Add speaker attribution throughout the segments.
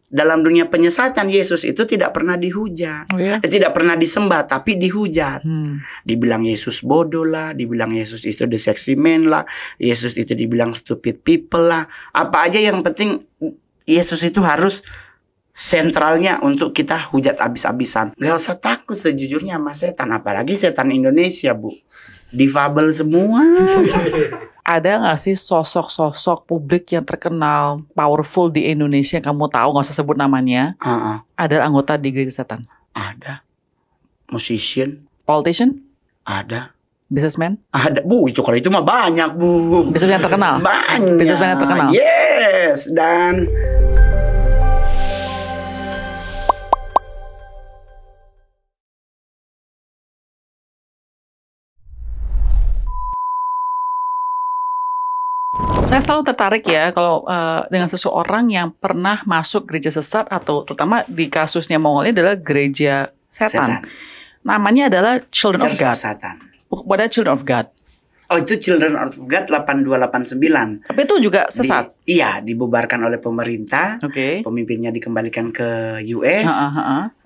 Speaker 1: dalam dunia penyesatan Yesus itu tidak pernah dihujat.
Speaker 2: Oh ya?
Speaker 1: Tidak pernah disembah, tapi dihujat. Dibilang Yesus bodoh lah, dibilang Yesus itu the sexy man lah, Yesus itu dibilang stupid people lah. Apa aja yang penting Yesus itu harus sentralnya untuk kita hujat abis-abisan. Gak usah takut sejujurnya sama setan, apalagi setan Indonesia, Bu. Difabel semua.
Speaker 2: Ada gak sih sosok-sosok publik yang terkenal, powerful di Indonesia yang kamu tahu, gak usah sebut namanya, ada anggota di gereja setan?
Speaker 1: Ada. Musician.
Speaker 2: Politician?
Speaker 1: Ada.
Speaker 2: Businessman?
Speaker 1: Ada, Bu. Itu kalau itu mah banyak, Bu.
Speaker 2: Businessman yang terkenal?
Speaker 1: Banyak.
Speaker 2: Businessman yang terkenal?
Speaker 1: Yes. Dan
Speaker 2: saya selalu tertarik ya kalau dengan seseorang yang pernah masuk gereja sesat, atau terutama di kasusnya Mongol ini adalah gereja setan. Namanya adalah Children of God.
Speaker 1: Satan.
Speaker 2: Bukan Children of God.
Speaker 1: Oh, itu Children of God 8289.
Speaker 2: Tapi itu juga sesat.
Speaker 1: Iya, dibubarkan oleh pemerintah.
Speaker 2: Oke.
Speaker 1: Pemimpinnya dikembalikan ke US.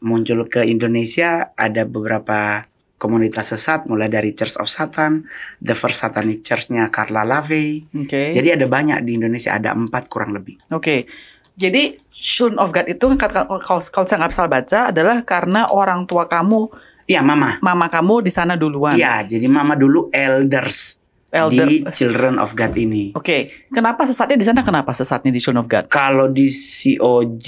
Speaker 1: Muncul ke Indonesia, ada beberapa komunitas sesat, mulai dari Church of Satan, The First Satanic Church-nya Carla Lavey. Jadi ada banyak di Indonesia, ada 4 kurang lebih.
Speaker 2: Jadi Children of God itu kalau saya nggak salah baca adalah karena orang tua kamu,
Speaker 1: iya, mama
Speaker 2: kamu di sana duluan.
Speaker 1: Iya, jadi mama dulu elders di Children of God ini.
Speaker 2: Kenapa sesatnya di sana? Kenapa sesatnya di Children of God?
Speaker 1: Kalau di COG,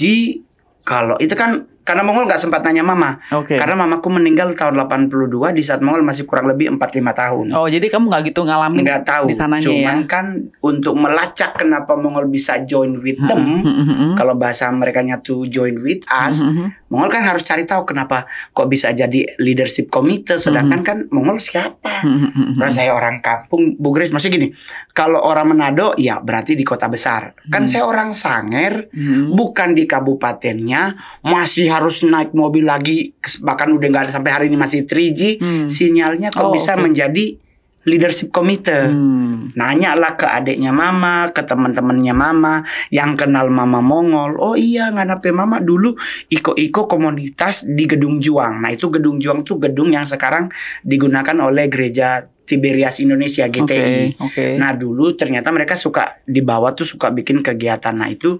Speaker 1: kalau itu kan karena Mongol nggak sempat nanya mama. Karena mamaku meninggal tahun 82 di saat Mongol masih kurang lebih 45 tahun.
Speaker 2: Oh, jadi kamu nggak gitu ngalamin?
Speaker 1: Nggak tahu.
Speaker 2: Di sananya.
Speaker 1: Cuman kan untuk melacak kenapa Mongol bisa join with them, kalau bahasa merekanya tuh join with us, Mongol kan harus cari tahu kenapa kok bisa jadi leadership komite, sedangkan kan Mongol siapa? Karena saya orang kampung, Bu Grace, maksudnya gini, kalau orang Manado ya berarti di kota besar. Kan saya orang Sanger, bukan di kabupatennya, masih harus naik mobil lagi, bahkan udah nggak ada, sampai hari ini masih 3G sinyalnya, kok bisa menjadi leadership komite. Nanya lah ke adiknya mama, ke teman-temannya mama yang kenal mama Mongol. Oh iya, nganape mama dulu iko-iko komunitas di Gedung Juang. Nah, itu Gedung Juang tuh gedung yang sekarang digunakan oleh gereja Tiberias Indonesia, GTI. Nah, dulu ternyata mereka suka di bawah tuh suka bikin kegiatan. Nah, itu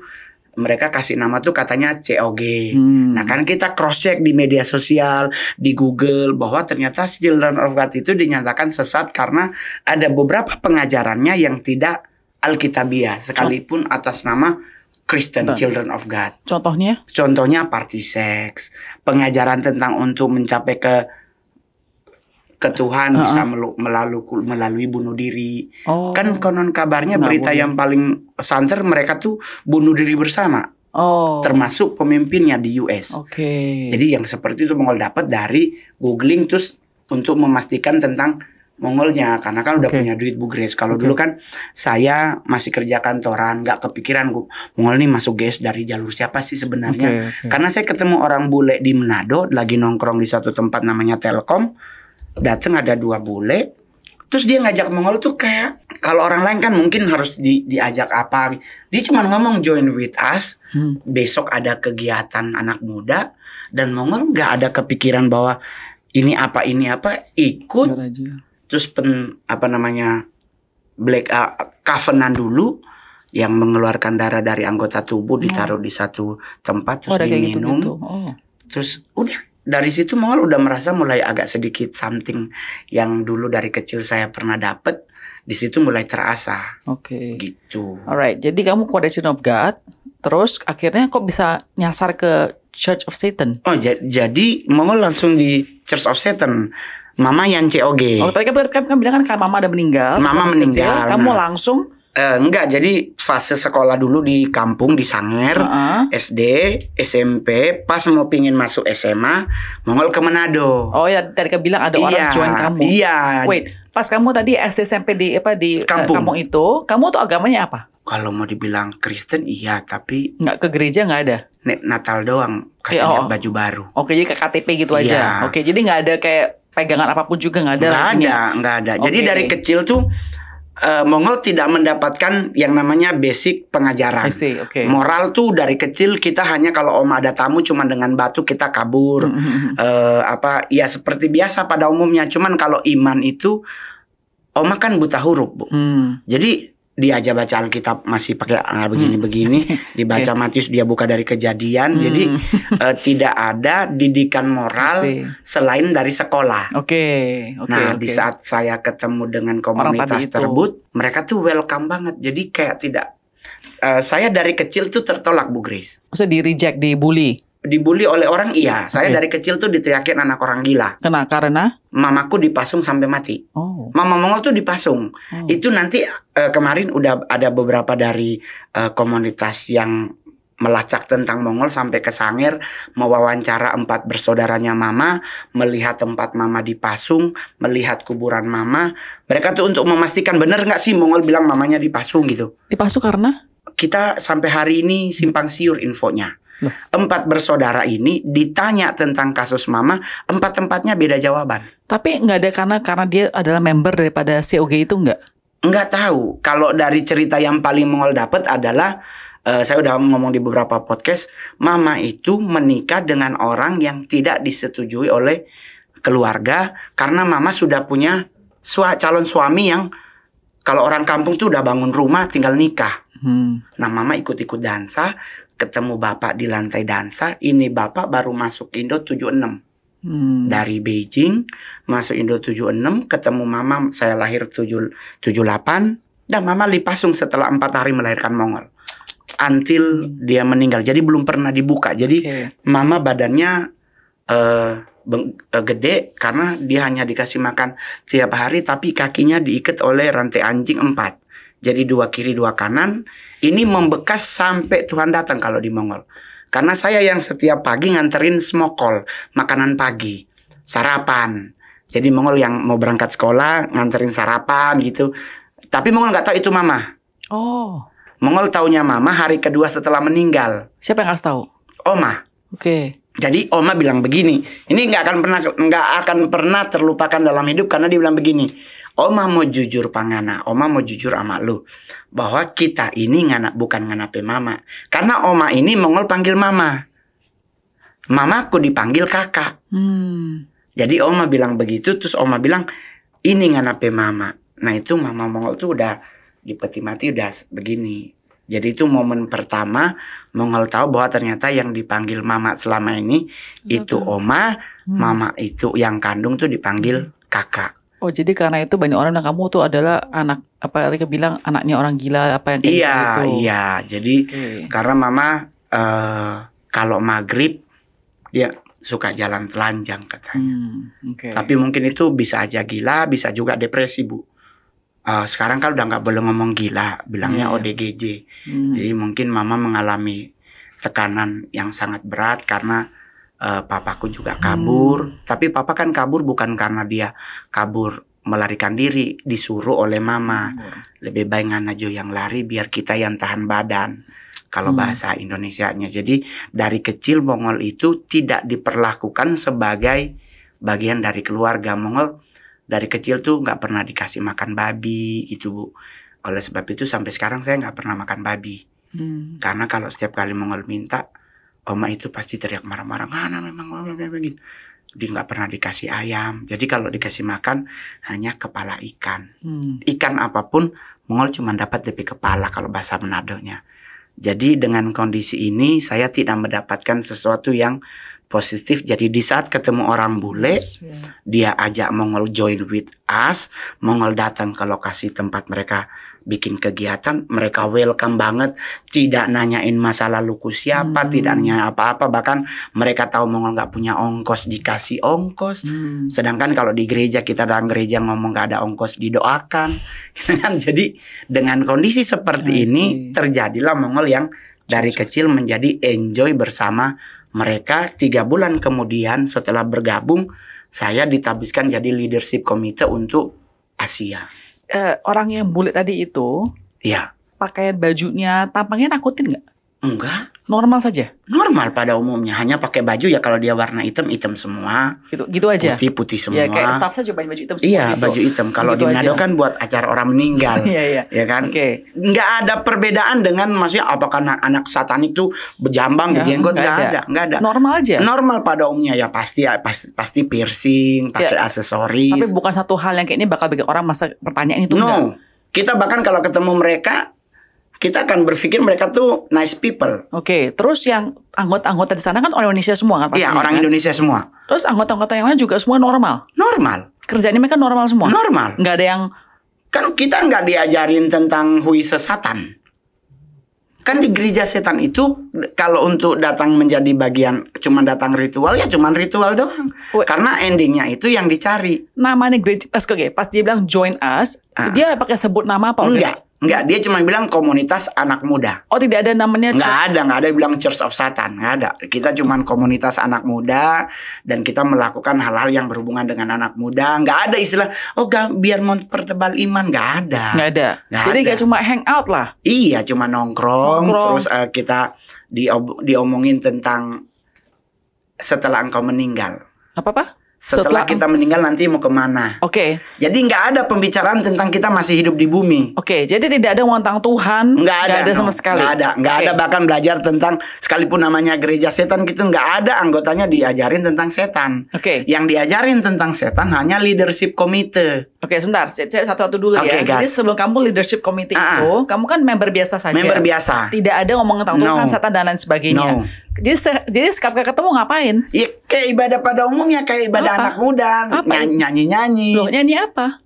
Speaker 1: mereka kasih nama tuh katanya COG. Nah, kan kita cross check di media sosial, di Google, bahwa ternyata Children of God itu dinyatakan sesat karena ada beberapa pengajarannya yang tidak alkitabiah, sekalipun atas nama Christian Children of God.
Speaker 2: Contohnya? Contohnya
Speaker 1: party sex, pengajaran tentang untuk mencapai ke Tuhan bisa melalui bunuh diri. Kan konon kabarnya berita yang paling santer mereka tuh bunuh diri bersama. Termasuk pemimpinnya di US. Jadi yang seperti itu Mongol dapat dari googling terus untuk memastikan tentang Mongolnya, karena kan udah punya duit, Bu Grace. Kalau dulu kan saya masih kerja kantoran, nggak kepikiran Mongol nih masuk GS dari jalur siapa sih sebenarnya. Karena saya ketemu orang bule di Manado, lagi nongkrong di satu tempat namanya Telkom. Datang ada 2 bule, terus dia ngajak Mongol tuh kayak kalau orang lain kan mungkin harus diajak apa. Dia cuma ngomong join with us. Besok ada kegiatan anak muda, dan Mongol nggak ada kepikiran bahwa ini apa ikut. Terus black covenant dulu yang mengeluarkan darah dari anggota tubuh, ditaruh di satu tempat terus diminum. Terus udah. Dari situ Mongol udah merasa mulai agak sedikit something yang dulu dari kecil saya pernah dapet, di situ mulai terasa. Gitu.
Speaker 2: Alright, jadi kamu keluar dari Children of God, terus akhirnya kok bisa nyasar ke Church of Satan?
Speaker 1: Jadi Mongol langsung di Church of Satan. Mama yang COG.
Speaker 2: Tadi kan bilang kan mama udah meninggal.
Speaker 1: Mama meninggal.
Speaker 2: Kamu langsung?
Speaker 1: Enggak, jadi fase sekolah dulu di kampung di Sanger, SD, SMP, pas mau pingin masuk SMA, Mongol ke Manado.
Speaker 2: Oh ya, tadi kan bilang ada orang join kamu.
Speaker 1: Iya.
Speaker 2: Wait, pas kamu tadi SD SMP di kampung itu, kamu tuh agamanya apa?
Speaker 1: Kalau mau dibilang Kristen iya, tapi
Speaker 2: nggak ke gereja, nggak ada.
Speaker 1: Natal doang kasih lihat baju baru.
Speaker 2: Jadi kayak KTP gitu aja. Jadi nggak ada kayak pegangan apapun juga, nggak ada.
Speaker 1: Nggak ada. Jadi dari kecil tuh Mongol tidak mendapatkan yang namanya basic pengajaran.
Speaker 2: Okay.
Speaker 1: Moral tuh dari kecil kita hanya kalau ada tamu cuma dengan batu kita kabur. Ya seperti biasa pada umumnya. Cuman kalau iman itu Oma kan buta huruf, Bu. Jadi dia aja baca Alkitab masih pakai begini-begini, dibaca Matius dia buka dari Kejadian. Jadi tidak ada didikan moral selain dari sekolah. Di saat saya ketemu dengan komunitas tersebut, mereka tuh welcome banget. Jadi kayak tidak saya dari kecil tuh tertolak, Bu Grace.
Speaker 2: Maksudnya di-reject, dibully?
Speaker 1: Dibully oleh orang, iya. Saya dari kecil tuh diteriakin anak orang gila.
Speaker 2: Karena?
Speaker 1: Mamaku dipasung sampai mati. Mama Mongol tuh dipasung. Itu nanti kemarin udah ada beberapa dari komunitas yang melacak tentang Mongol sampai ke Sangir, mewawancara 4 bersaudaranya Mama, melihat tempat Mama dipasung, melihat kuburan Mama. Mereka tuh untuk memastikan benar nggak sih Mongol bilang mamanya dipasung gitu.
Speaker 2: Dipasung karena?
Speaker 1: Kita sampai hari ini simpang siur infonya. 4 bersaudara ini ditanya tentang kasus Mama, 4-empatnya beda jawaban.
Speaker 2: Tapi nggak ada karena dia adalah member daripada COG itu nggak?
Speaker 1: Nggak tahu. Kalau dari cerita yang paling Mongol dapat adalah saya udah ngomong di beberapa podcast, Mama itu menikah dengan orang yang tidak disetujui oleh keluarga karena Mama sudah punya calon suami yang kalau orang kampung tuh udah bangun rumah tinggal nikah. Nah Mama ikut-ikut dansa, ketemu bapak di lantai dansa. Ini bapak baru masuk Indo 76. Dari Beijing masuk Indo 76, ketemu Mama, saya lahir 78. Dan Mama dipasung setelah 4 hari melahirkan Mongol. Until dia meninggal. Jadi belum pernah dibuka. Jadi Mama badannya gede karena dia hanya dikasih makan tiap hari, tapi kakinya diikat oleh rantai anjing 4. Jadi 2 kiri 2 kanan. Ini membekas sampai Tuhan datang kalau di Mongol. Karena saya yang setiap pagi nganterin smokol, makanan pagi, sarapan. Jadi Mongol yang mau berangkat sekolah nganterin sarapan gitu. Tapi Mongol nggak tahu itu Mama. Mongol taunya Mama hari kedua setelah meninggal.
Speaker 2: Siapa yang kasih tahu?
Speaker 1: Oma. Jadi Oma bilang begini, ini nggak akan pernah terlupakan dalam hidup karena dia bilang begini, Oma mau jujur Pangana, Oma mau jujur sama lu bahwa kita ini bukan nganape Mama, karena Oma ini Mongol panggil Mama, Mamaku dipanggil kakak. Jadi Oma bilang begitu, terus Oma bilang ini nganape Mama. Nah itu Mama Mongol tuh udah di peti mati udah begini. Jadi itu momen pertama Mongol tahu bahwa ternyata yang dipanggil Mama selama ini itu Oma, Mama itu yang kandung tuh dipanggil kakak.
Speaker 2: Jadi karena itu banyak orang bilang kamu tuh adalah anak, apa mereka bilang anaknya orang gila apa yang kayak gitu.
Speaker 1: Iya, jadi karena Mama kalau maghrib dia suka jalan telanjang katanya. Tapi mungkin itu bisa aja gila, bisa juga depresi, Bu. Sekarang kan udah nggak boleh ngomong gila, bilangnya ODGJ. Jadi mungkin Mama mengalami tekanan yang sangat berat karena papaku juga kabur. Tapi papa kan kabur bukan karena dia kabur melarikan diri, disuruh oleh Mama. Lebih baik nganajo yang lari biar kita yang tahan badan. Kalau bahasa Indonesianya. Jadi dari kecil Mongol itu tidak diperlakukan sebagai bagian dari keluarga. Mongol dari kecil tuh nggak pernah dikasih makan babi gitu, Bu. Oleh sebab itu sampai sekarang saya nggak pernah makan babi. Karena kalau setiap kali Mongol minta, Oma itu pasti teriak marah-marah. Memang gitu. Dia nggak pernah dikasih ayam. Jadi kalau dikasih makan hanya kepala ikan. Ikan apapun Mongol cuma dapat dari kepala kalau bahasa Manadonya. Jadi dengan kondisi ini saya tidak mendapatkan sesuatu yang positif. Jadi di saat ketemu orang bule, dia ajak Mongol join with us. Mongol datang ke lokasi tempat mereka bikin kegiatan, mereka welcome banget, tidak nanyain masa laluku siapa, tidak nanya apa-apa, bahkan mereka tahu Mongol nggak punya ongkos, dikasih ongkos. Sedangkan kalau di gereja, kita dalam gereja ngomong nggak ada ongkos, didoakan. Jadi dengan kondisi seperti ini terjadilah Mongol yang dari kecil menjadi enjoy bersama mereka. 3 bulan kemudian setelah bergabung, saya ditabiskan jadi leadership komite untuk Asia.
Speaker 2: Orang yang bule tadi itu, pakaian bajunya, tampangnya nakutin nggak?
Speaker 1: Enggak.
Speaker 2: Normal saja.
Speaker 1: Normal pada umumnya, hanya pakai baju ya kalau dia warna hitam semua.
Speaker 2: Gitu aja.
Speaker 1: Putih semua.
Speaker 2: Ya kayak staff saja baju hitam semua.
Speaker 1: Iya,
Speaker 2: gitu.
Speaker 1: baju hitam. Kalau
Speaker 2: Gitu
Speaker 1: di Manado
Speaker 2: aja.
Speaker 1: kan buat acara orang meninggal.
Speaker 2: Iya.
Speaker 1: Ya kan?
Speaker 2: Oke.
Speaker 1: Nggak ada perbedaan dengan maksudnya apakah anak satanik tuh berjambang, berjenggot, nggak ada.
Speaker 2: Normal aja.
Speaker 1: Normal pada umumnya ya pasti piercing, pakai aksesoris.
Speaker 2: Tapi bukan satu hal yang kayak ini bakal bikin orang masa pertanyaan itu enggak.
Speaker 1: No. Kita bahkan kalau ketemu mereka, kita akan berpikir mereka tuh nice people.
Speaker 2: Oke, terus yang anggota-anggota di sana kan orang Indonesia semua kan?
Speaker 1: Iya, orang
Speaker 2: kan?
Speaker 1: Indonesia semua.
Speaker 2: Terus anggota-anggota yang lain juga semua normal?
Speaker 1: Normal.
Speaker 2: Kerjaannya mereka normal semua?
Speaker 1: Normal.
Speaker 2: Nggak ada yang...
Speaker 1: Kan kita nggak diajarin tentang huise satan. Kan di gereja setan itu kalau untuk datang menjadi bagian cuma datang ritual ya cuma ritual doang. Karena endingnya itu yang dicari.
Speaker 2: Namanya gereja, pas dia bilang join us, dia pakai sebut nama apa?
Speaker 1: Enggak, dia cuma bilang komunitas anak muda.
Speaker 2: Oh, tidak ada namanya?
Speaker 1: Nggak ada bilang Church of Satan, nggak ada. Kita cuma komunitas anak muda dan kita melakukan hal-hal yang berhubungan dengan anak muda. Nggak ada istilah, biar mempertebal iman, nggak ada.
Speaker 2: Nggak ada. Jadi nggak cuma hang out lah.
Speaker 1: Iya, cuma nongkrong. Terus kita diomongin tentang setelah engkau meninggal.
Speaker 2: Apa?
Speaker 1: Setelah kita meninggal nanti mau kemana?
Speaker 2: Oke.
Speaker 1: Jadi nggak ada pembicaraan tentang kita masih hidup di bumi.
Speaker 2: Oke. Jadi tidak ada tentang Tuhan.
Speaker 1: Nggak ada
Speaker 2: sama sekali.
Speaker 1: Nggak ada bahkan belajar tentang sekalipun namanya gereja setan gitu nggak ada anggotanya diajarin tentang setan.
Speaker 2: Oke.
Speaker 1: Yang diajarin tentang setan hanya leadership komite.
Speaker 2: Oke, sebentar. Saya satu-satu dulu ya.
Speaker 1: Guys.
Speaker 2: Jadi sebelum kamu leadership committee itu, kamu kan member biasa saja.
Speaker 1: Member biasa.
Speaker 2: Tidak ada ngomong tentang Tuhan, setan dan lain sebagainya. Jadi sekap ketemu ngapain?
Speaker 1: Ya kayak ibadah pada umumnya, kayak ibadah anak muda, nyanyi-nyanyi.
Speaker 2: Loh, nyanyi apa?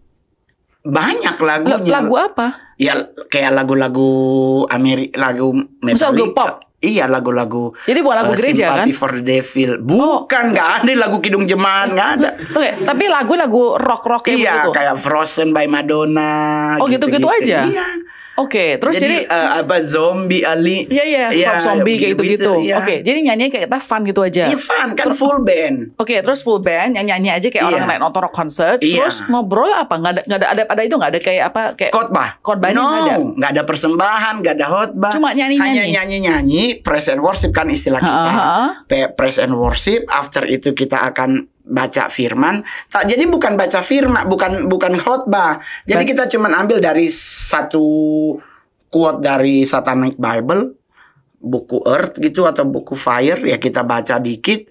Speaker 1: Banyak lagunya.
Speaker 2: Lagu apa?
Speaker 1: Ya kayak lagu-lagu lagu
Speaker 2: Misal lagu pop.
Speaker 1: Iya, lagu-lagu.
Speaker 2: Jadi bukan lagu gereja kan?
Speaker 1: Sympathy for the Devil. Bukan, nggak ada lagu Kidung Jemaat, nggak ada.
Speaker 2: Tapi lagu-lagu rock-rock kayak
Speaker 1: iya,
Speaker 2: begitu.
Speaker 1: Kayak Frozen by Madonna.
Speaker 2: Oh, gitu-gitu aja.
Speaker 1: Iya.
Speaker 2: Oke, terus jadi
Speaker 1: zombie Ali.
Speaker 2: Iya, zombie kayak gitu-gitu.
Speaker 1: Iya.
Speaker 2: Oke, jadi nyanyi kayak kita fun gitu aja.
Speaker 1: Iya, fun kan full band.
Speaker 2: Oke, terus full band nyanyi aja kayak orang naik nonton rock concert. Terus ngobrol apa? Nggak ada pada itu nggak ada kayak apa kayak
Speaker 1: khotbah. Nggak ada persembahan, nggak ada khotbah.
Speaker 2: Cuma nyanyi-nyanyi.
Speaker 1: Hanya nyanyi-nyanyi, praise and worship kan istilah kita. Praise and worship. After itu kita akan baca firman. Jadi bukan baca firman, bukan khotbah. Jadi kita cuman ambil dari satu quote dari Satanic Bible, buku Earth gitu atau buku Fire, ya kita baca dikit,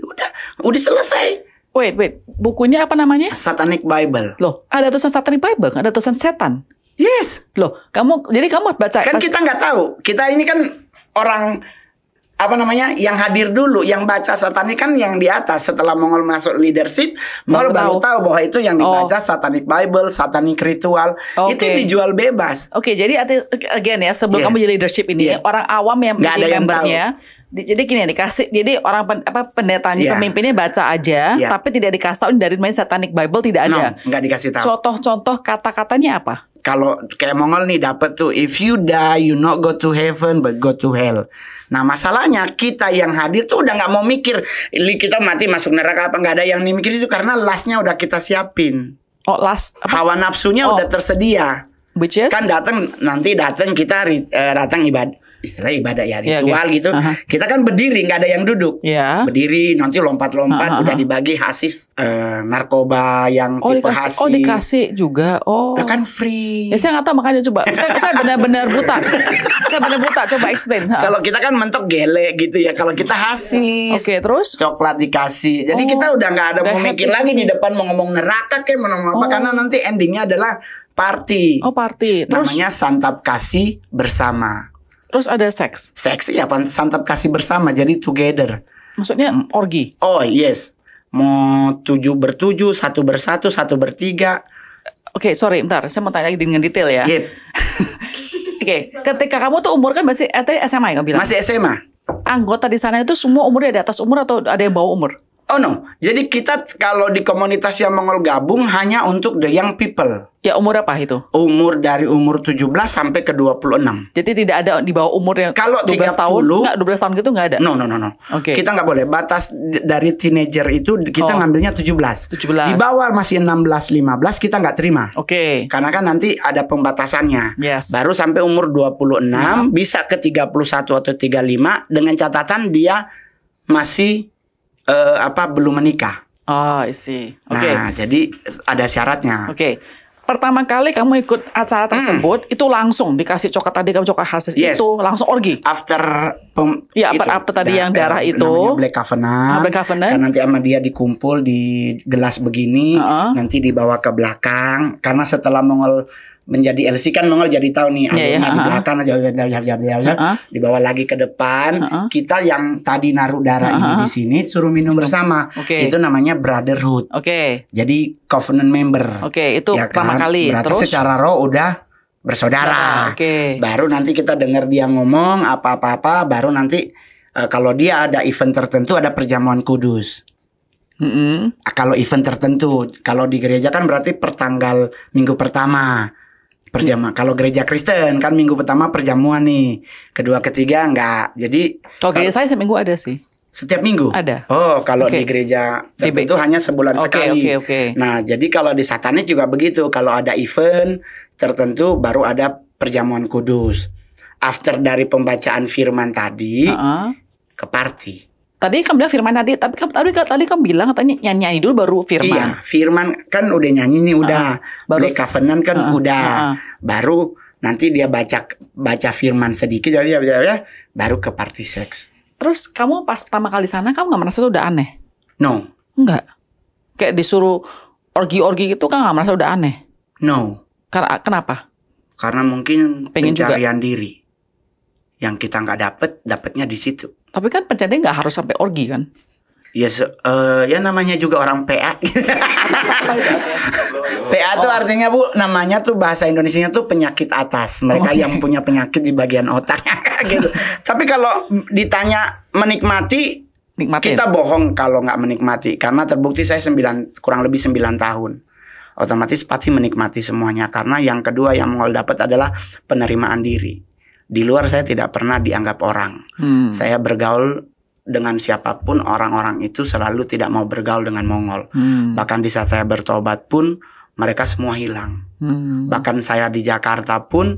Speaker 1: udah selesai.
Speaker 2: Wait, bukunya apa namanya?
Speaker 1: Satanic Bible.
Speaker 2: Loh, ada tulisan Satanic Bible, ada tulisan setan.
Speaker 1: Yes.
Speaker 2: Loh, jadi kamu baca
Speaker 1: kan kita nggak tahu. Kita ini kan orang yang hadir dulu, yang baca Satanik kan yang di atas. Setelah Mongol masuk leadership, Mongol baru tahu bahwa itu yang dibaca Satanic Bible, Satanic ritual. Itu dijual bebas.
Speaker 2: Oke, jadi again ya, sebelum kamu jadi leadership ini, orang awam yang menjadi membernya, jadi gini dikasih, jadi orang pendetanya, pemimpinnya baca aja, tapi tidak dikasih tahu dari main Satanic Bible, tidak ada.
Speaker 1: Nggak dikasih tahu.
Speaker 2: Contoh kata-katanya apa?
Speaker 1: Kalau kayak Mongol nih dapat tuh, if you die you not go to heaven but go to hell. Nah masalahnya kita yang hadir tuh udah nggak mau mikir kita mati masuk neraka apa, nggak ada yang mikir itu karena lastnya udah kita siapin. Hawa nafsunya udah tersedia.
Speaker 2: Which is?
Speaker 1: Kan nanti kita datang ibadah ya ritual gitu. Kita kan berdiri, nggak ada yang duduk. Berdiri nanti lompat-lompat udah dibagi hasis narkoba yang tipe hasis.
Speaker 2: Oh dikasih juga.
Speaker 1: Nah, kan free.
Speaker 2: Ya saya nggak tahu makanya coba. Saya benar-benar buta. Saya benar buta. Coba explain.
Speaker 1: Kalau kita kan mentok gele gitu ya. Kalau kita hasis.
Speaker 2: Oke, terus
Speaker 1: coklat dikasih. Jadi kita udah nggak ada mau mikir lagi di depan mau ngomong neraka kayak mau ngomong apa, karena nanti endingnya adalah party.
Speaker 2: Oh party.
Speaker 1: Terus namanya santap kasih bersama.
Speaker 2: Terus ada seks.
Speaker 1: Seks ya, santap kasih bersama, jadi together.
Speaker 2: Maksudnya orgi.
Speaker 1: Oh yes. Mau 7 ber-7, 1 ber-1, 1 ber-3.
Speaker 2: Oke, sorry, bentar. Saya mau tanya lagi dengan detail ya.
Speaker 1: Yep.
Speaker 2: Oke, ketika kamu tuh umur kan masih SMA ya kamu bilang?
Speaker 1: Masih SMA.
Speaker 2: Anggota di sana itu semua umurnya di atas umur atau ada yang bawah umur?
Speaker 1: Oh no, jadi kita kalau di komunitas yang Mongol gabung hanya untuk the young people.
Speaker 2: Ya umur apa itu?
Speaker 1: Umur dari umur 17 sampai ke 26.
Speaker 2: Jadi tidak ada di bawah umur yang
Speaker 1: kalau
Speaker 2: 12 tahun? Enggak, 12 tahun gitu enggak ada?
Speaker 1: No.
Speaker 2: Okay.
Speaker 1: Kita nggak boleh. Batas dari teenager itu kita ngambilnya 17. Di bawah masih 16-15 kita nggak terima.
Speaker 2: Oke. Okay.
Speaker 1: Karena kan nanti ada pembatasannya.
Speaker 2: Yes.
Speaker 1: Baru sampai umur 26 bisa ke 31 atau 35 dengan catatan dia masih belum menikah.
Speaker 2: Oh, I see. Oke.
Speaker 1: Nah, jadi ada syaratnya.
Speaker 2: Oke. Pertama kali kamu ikut acara tersebut itu langsung dikasih coklat tadi, kamu coklat khas itu langsung orgi.
Speaker 1: After
Speaker 2: after tadi yang darah itu.
Speaker 1: Black Covenant. Kan nanti sama dia dikumpul di gelas begini, nanti dibawa ke belakang karena setelah Mongol menjadi LC kan Mongol jadi tahu nih di belakang dibawa lagi ke depan. Kita yang tadi naruh darah ini di sini suruh minum bersama. Itu namanya brotherhood. Jadi covenant member.
Speaker 2: Itu ya pertama kali.
Speaker 1: Berarti terus secara roh udah bersaudara. Baru nanti kita dengar dia ngomong apa-apa, baru nanti kalau dia ada event tertentu ada perjamuan kudus. Kalau event tertentu, kalau di gereja kan berarti pertanggal minggu pertama perjamuan. Kalau gereja Kristen kan minggu pertama perjamuan nih, kedua ketiga enggak. Jadi
Speaker 2: kalau gereja saya seminggu ada sih.
Speaker 1: Setiap minggu?
Speaker 2: Ada.
Speaker 1: Oh, kalau di gereja tertentu hanya sebulan sekali. Nah, jadi kalau di Satanis juga begitu. Kalau ada event tertentu baru ada perjamuan kudus. After dari pembacaan firman tadi ke party.
Speaker 2: Tadi kamu bilang firman tadi, tapi tadi kamu bilang katanya nyanyi dulu baru firman.
Speaker 1: Iya, firman kan udah nyanyi nih, udah. Black Covenant kan udah. Baru nanti dia baca firman sedikit ya, baru ke party seks.
Speaker 2: Terus kamu pas pertama kali sana kamu nggak merasa itu udah aneh?
Speaker 1: No.
Speaker 2: Enggak. Kayak disuruh orgi-orgi gitu kan nggak merasa udah aneh?
Speaker 1: No.
Speaker 2: Kenapa?
Speaker 1: Karena mungkin pencarian diri yang kita nggak dapatnya di situ.
Speaker 2: Tapi kan pencarian nggak harus sampai orgi kan?
Speaker 1: Ya, ya namanya juga orang PA. PA tuh artinya Bu, namanya tuh bahasa Indonesianya tuh penyakit atas. Mereka yang punya penyakit di bagian otak gitu. Tapi kalau ditanya menikmati, kita bohong kalau nggak menikmati. Karena terbukti saya kurang lebih 9 tahun. Otomatis pasti menikmati semuanya. Karena yang kedua yang Mongol dapat adalah penerimaan diri. Di luar saya tidak pernah dianggap orang. Saya bergaul dengan siapapun, orang-orang itu selalu tidak mau bergaul dengan Mongol. Bahkan di saat saya bertobat pun mereka semua hilang. Bahkan saya di Jakarta pun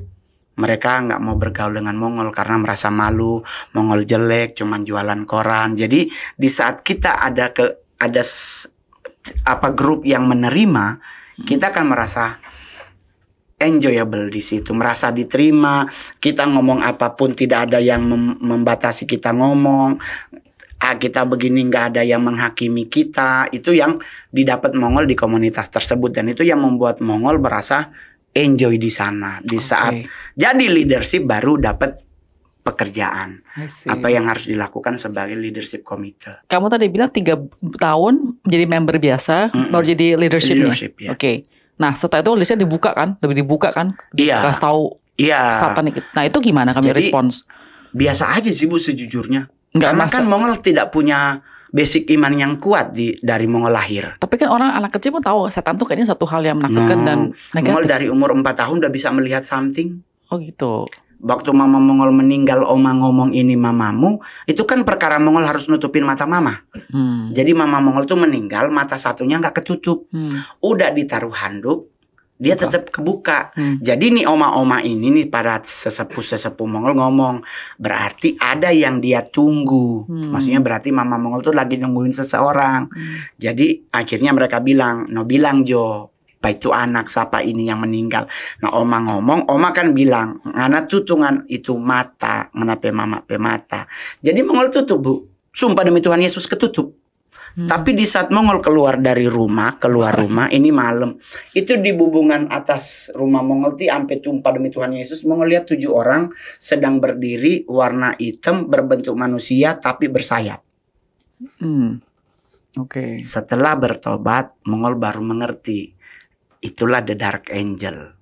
Speaker 1: mereka nggak mau bergaul dengan Mongol karena merasa malu, Mongol jelek, cuman jualan koran. Jadi di saat kita ada grup yang menerima, kita akan merasa enjoyable di situ, merasa diterima. Kita ngomong apapun tidak ada yang membatasi kita ngomong. Kita begini nggak ada yang menghakimi kita. Itu yang didapat Mongol di komunitas tersebut, dan itu yang membuat Mongol merasa enjoy di sana. Di saat jadi leadership baru dapat pekerjaan. Apa yang harus dilakukan sebagai leadership komite.
Speaker 2: Kamu tadi bilang 3 tahun jadi member biasa baru jadi leadership ya? Nah setelah itu listnya dibuka kan? Lebih dibuka kan? Kasih tahu Satanik. Nah itu gimana kami respons?
Speaker 1: Biasa aja sih Bu sejujurnya. Karena kan Mongol tidak punya basic iman yang kuat dari Mongol lahir.
Speaker 2: Tapi kan orang anak kecil pun tahu setan tuh kayaknya satu hal yang menakutkan dan negatif.
Speaker 1: Mongol dari umur 4 tahun udah bisa melihat something.
Speaker 2: Oh gitu.
Speaker 1: Waktu mama Mongol meninggal, oma ngomong ini mamamu, itu kan perkara Mongol harus nutupin mata mama. Jadi mama Mongol tuh meninggal, mata satunya nggak ketutup. Udah ditaruh handuk, dia tetap kebuka. Jadi nih oma-oma ini nih para sesepuh Mongol ngomong, berarti ada yang dia tunggu. Maksudnya berarti mama Mongol tuh lagi nungguin seseorang. Jadi akhirnya mereka bilang, bilang Jo, apa itu anak siapa ini yang meninggal. Nah oma ngomong, oma kan bilang, ngana tutungan itu mata, ngana pe mama pe mata. Jadi Mongol tutup Bu. Sumpah demi Tuhan Yesus ketutup. Tapi di saat Mongol keluar rumah, ini malam. Itu di bubungan atas rumah Mongol tuh sampai tumpah demi Tuhan Yesus. Mongol lihat 7 orang sedang berdiri, warna hitam, berbentuk manusia tapi bersayap. Setelah bertobat, Mongol baru mengerti. Itulah the dark angel.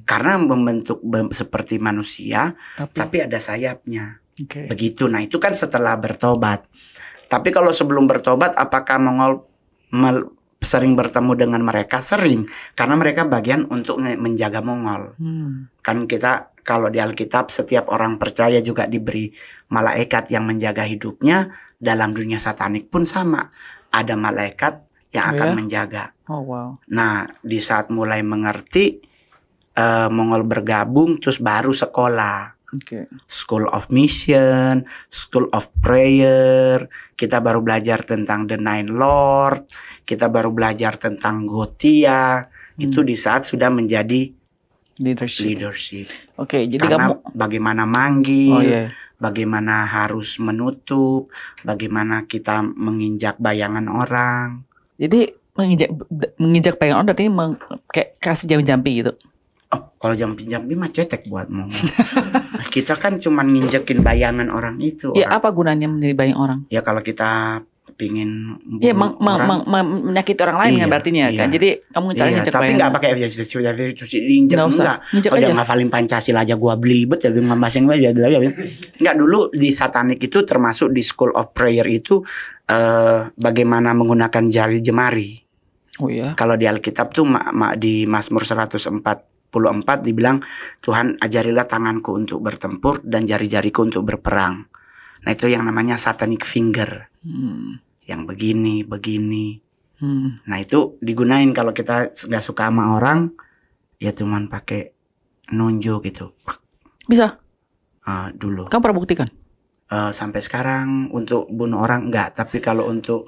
Speaker 1: Karena membentuk seperti manusia, tapi ada sayapnya. Begitu. Nah itu kan setelah bertobat. Tapi kalau sebelum bertobat, apakah Mongol sering bertemu dengan mereka? Sering, karena mereka bagian untuk menjaga Mongol. Kan kita kalau di Alkitab setiap orang percaya juga diberi malaikat yang menjaga hidupnya. Dalam dunia satanik pun sama, ada malaikat yang akan menjaga.
Speaker 2: Oh wow.
Speaker 1: Nah, di saat mulai mengerti, Mongol bergabung, terus baru sekolah. School of Mission, School of Prayer. Kita baru belajar tentang the Nine Lord. Kita baru belajar tentang Gotia. Itu di saat sudah menjadi leadership.
Speaker 2: Jadi
Speaker 1: karena bagaimana manggil, bagaimana harus menutup, bagaimana kita menginjak bayangan orang.
Speaker 2: Jadi menginjak bayangan orang berarti kayak kasih jampi gitu.
Speaker 1: Oh, kalau jampi mah cetek buat Mongol. Kita kan cuma nginjekin bayangan orang itu.
Speaker 2: Ya, apa gunanya menjadi bayang orang?
Speaker 1: Ya kalau kita pingin
Speaker 2: menyakiti orang lain kan berartinya kan. Jadi kamu cara nginjek
Speaker 1: tapi
Speaker 2: bayangan.
Speaker 1: Tapi nggak pakai diinjek enggak. Udah ngafalin Pancasila aja gua belibet jadi ngambasing aja. Enggak, dulu di satanik itu termasuk di School of Prayer itu bagaimana menggunakan jari jemari.
Speaker 2: Oh iya.
Speaker 1: Kalau di Alkitab tuh di Mazmur 144 dibilang, Tuhan ajarilah tanganku untuk bertempur dan jari-jariku untuk berperang. Nah itu yang namanya satanic finger. Yang begini. Nah itu digunain kalau kita nggak suka sama orang, ya cuman pakai nunjuk gitu.
Speaker 2: Bisa?
Speaker 1: Dulu.
Speaker 2: Kamu pernah buktikan?
Speaker 1: Sampai sekarang untuk bunuh orang enggak, tapi kalau untuk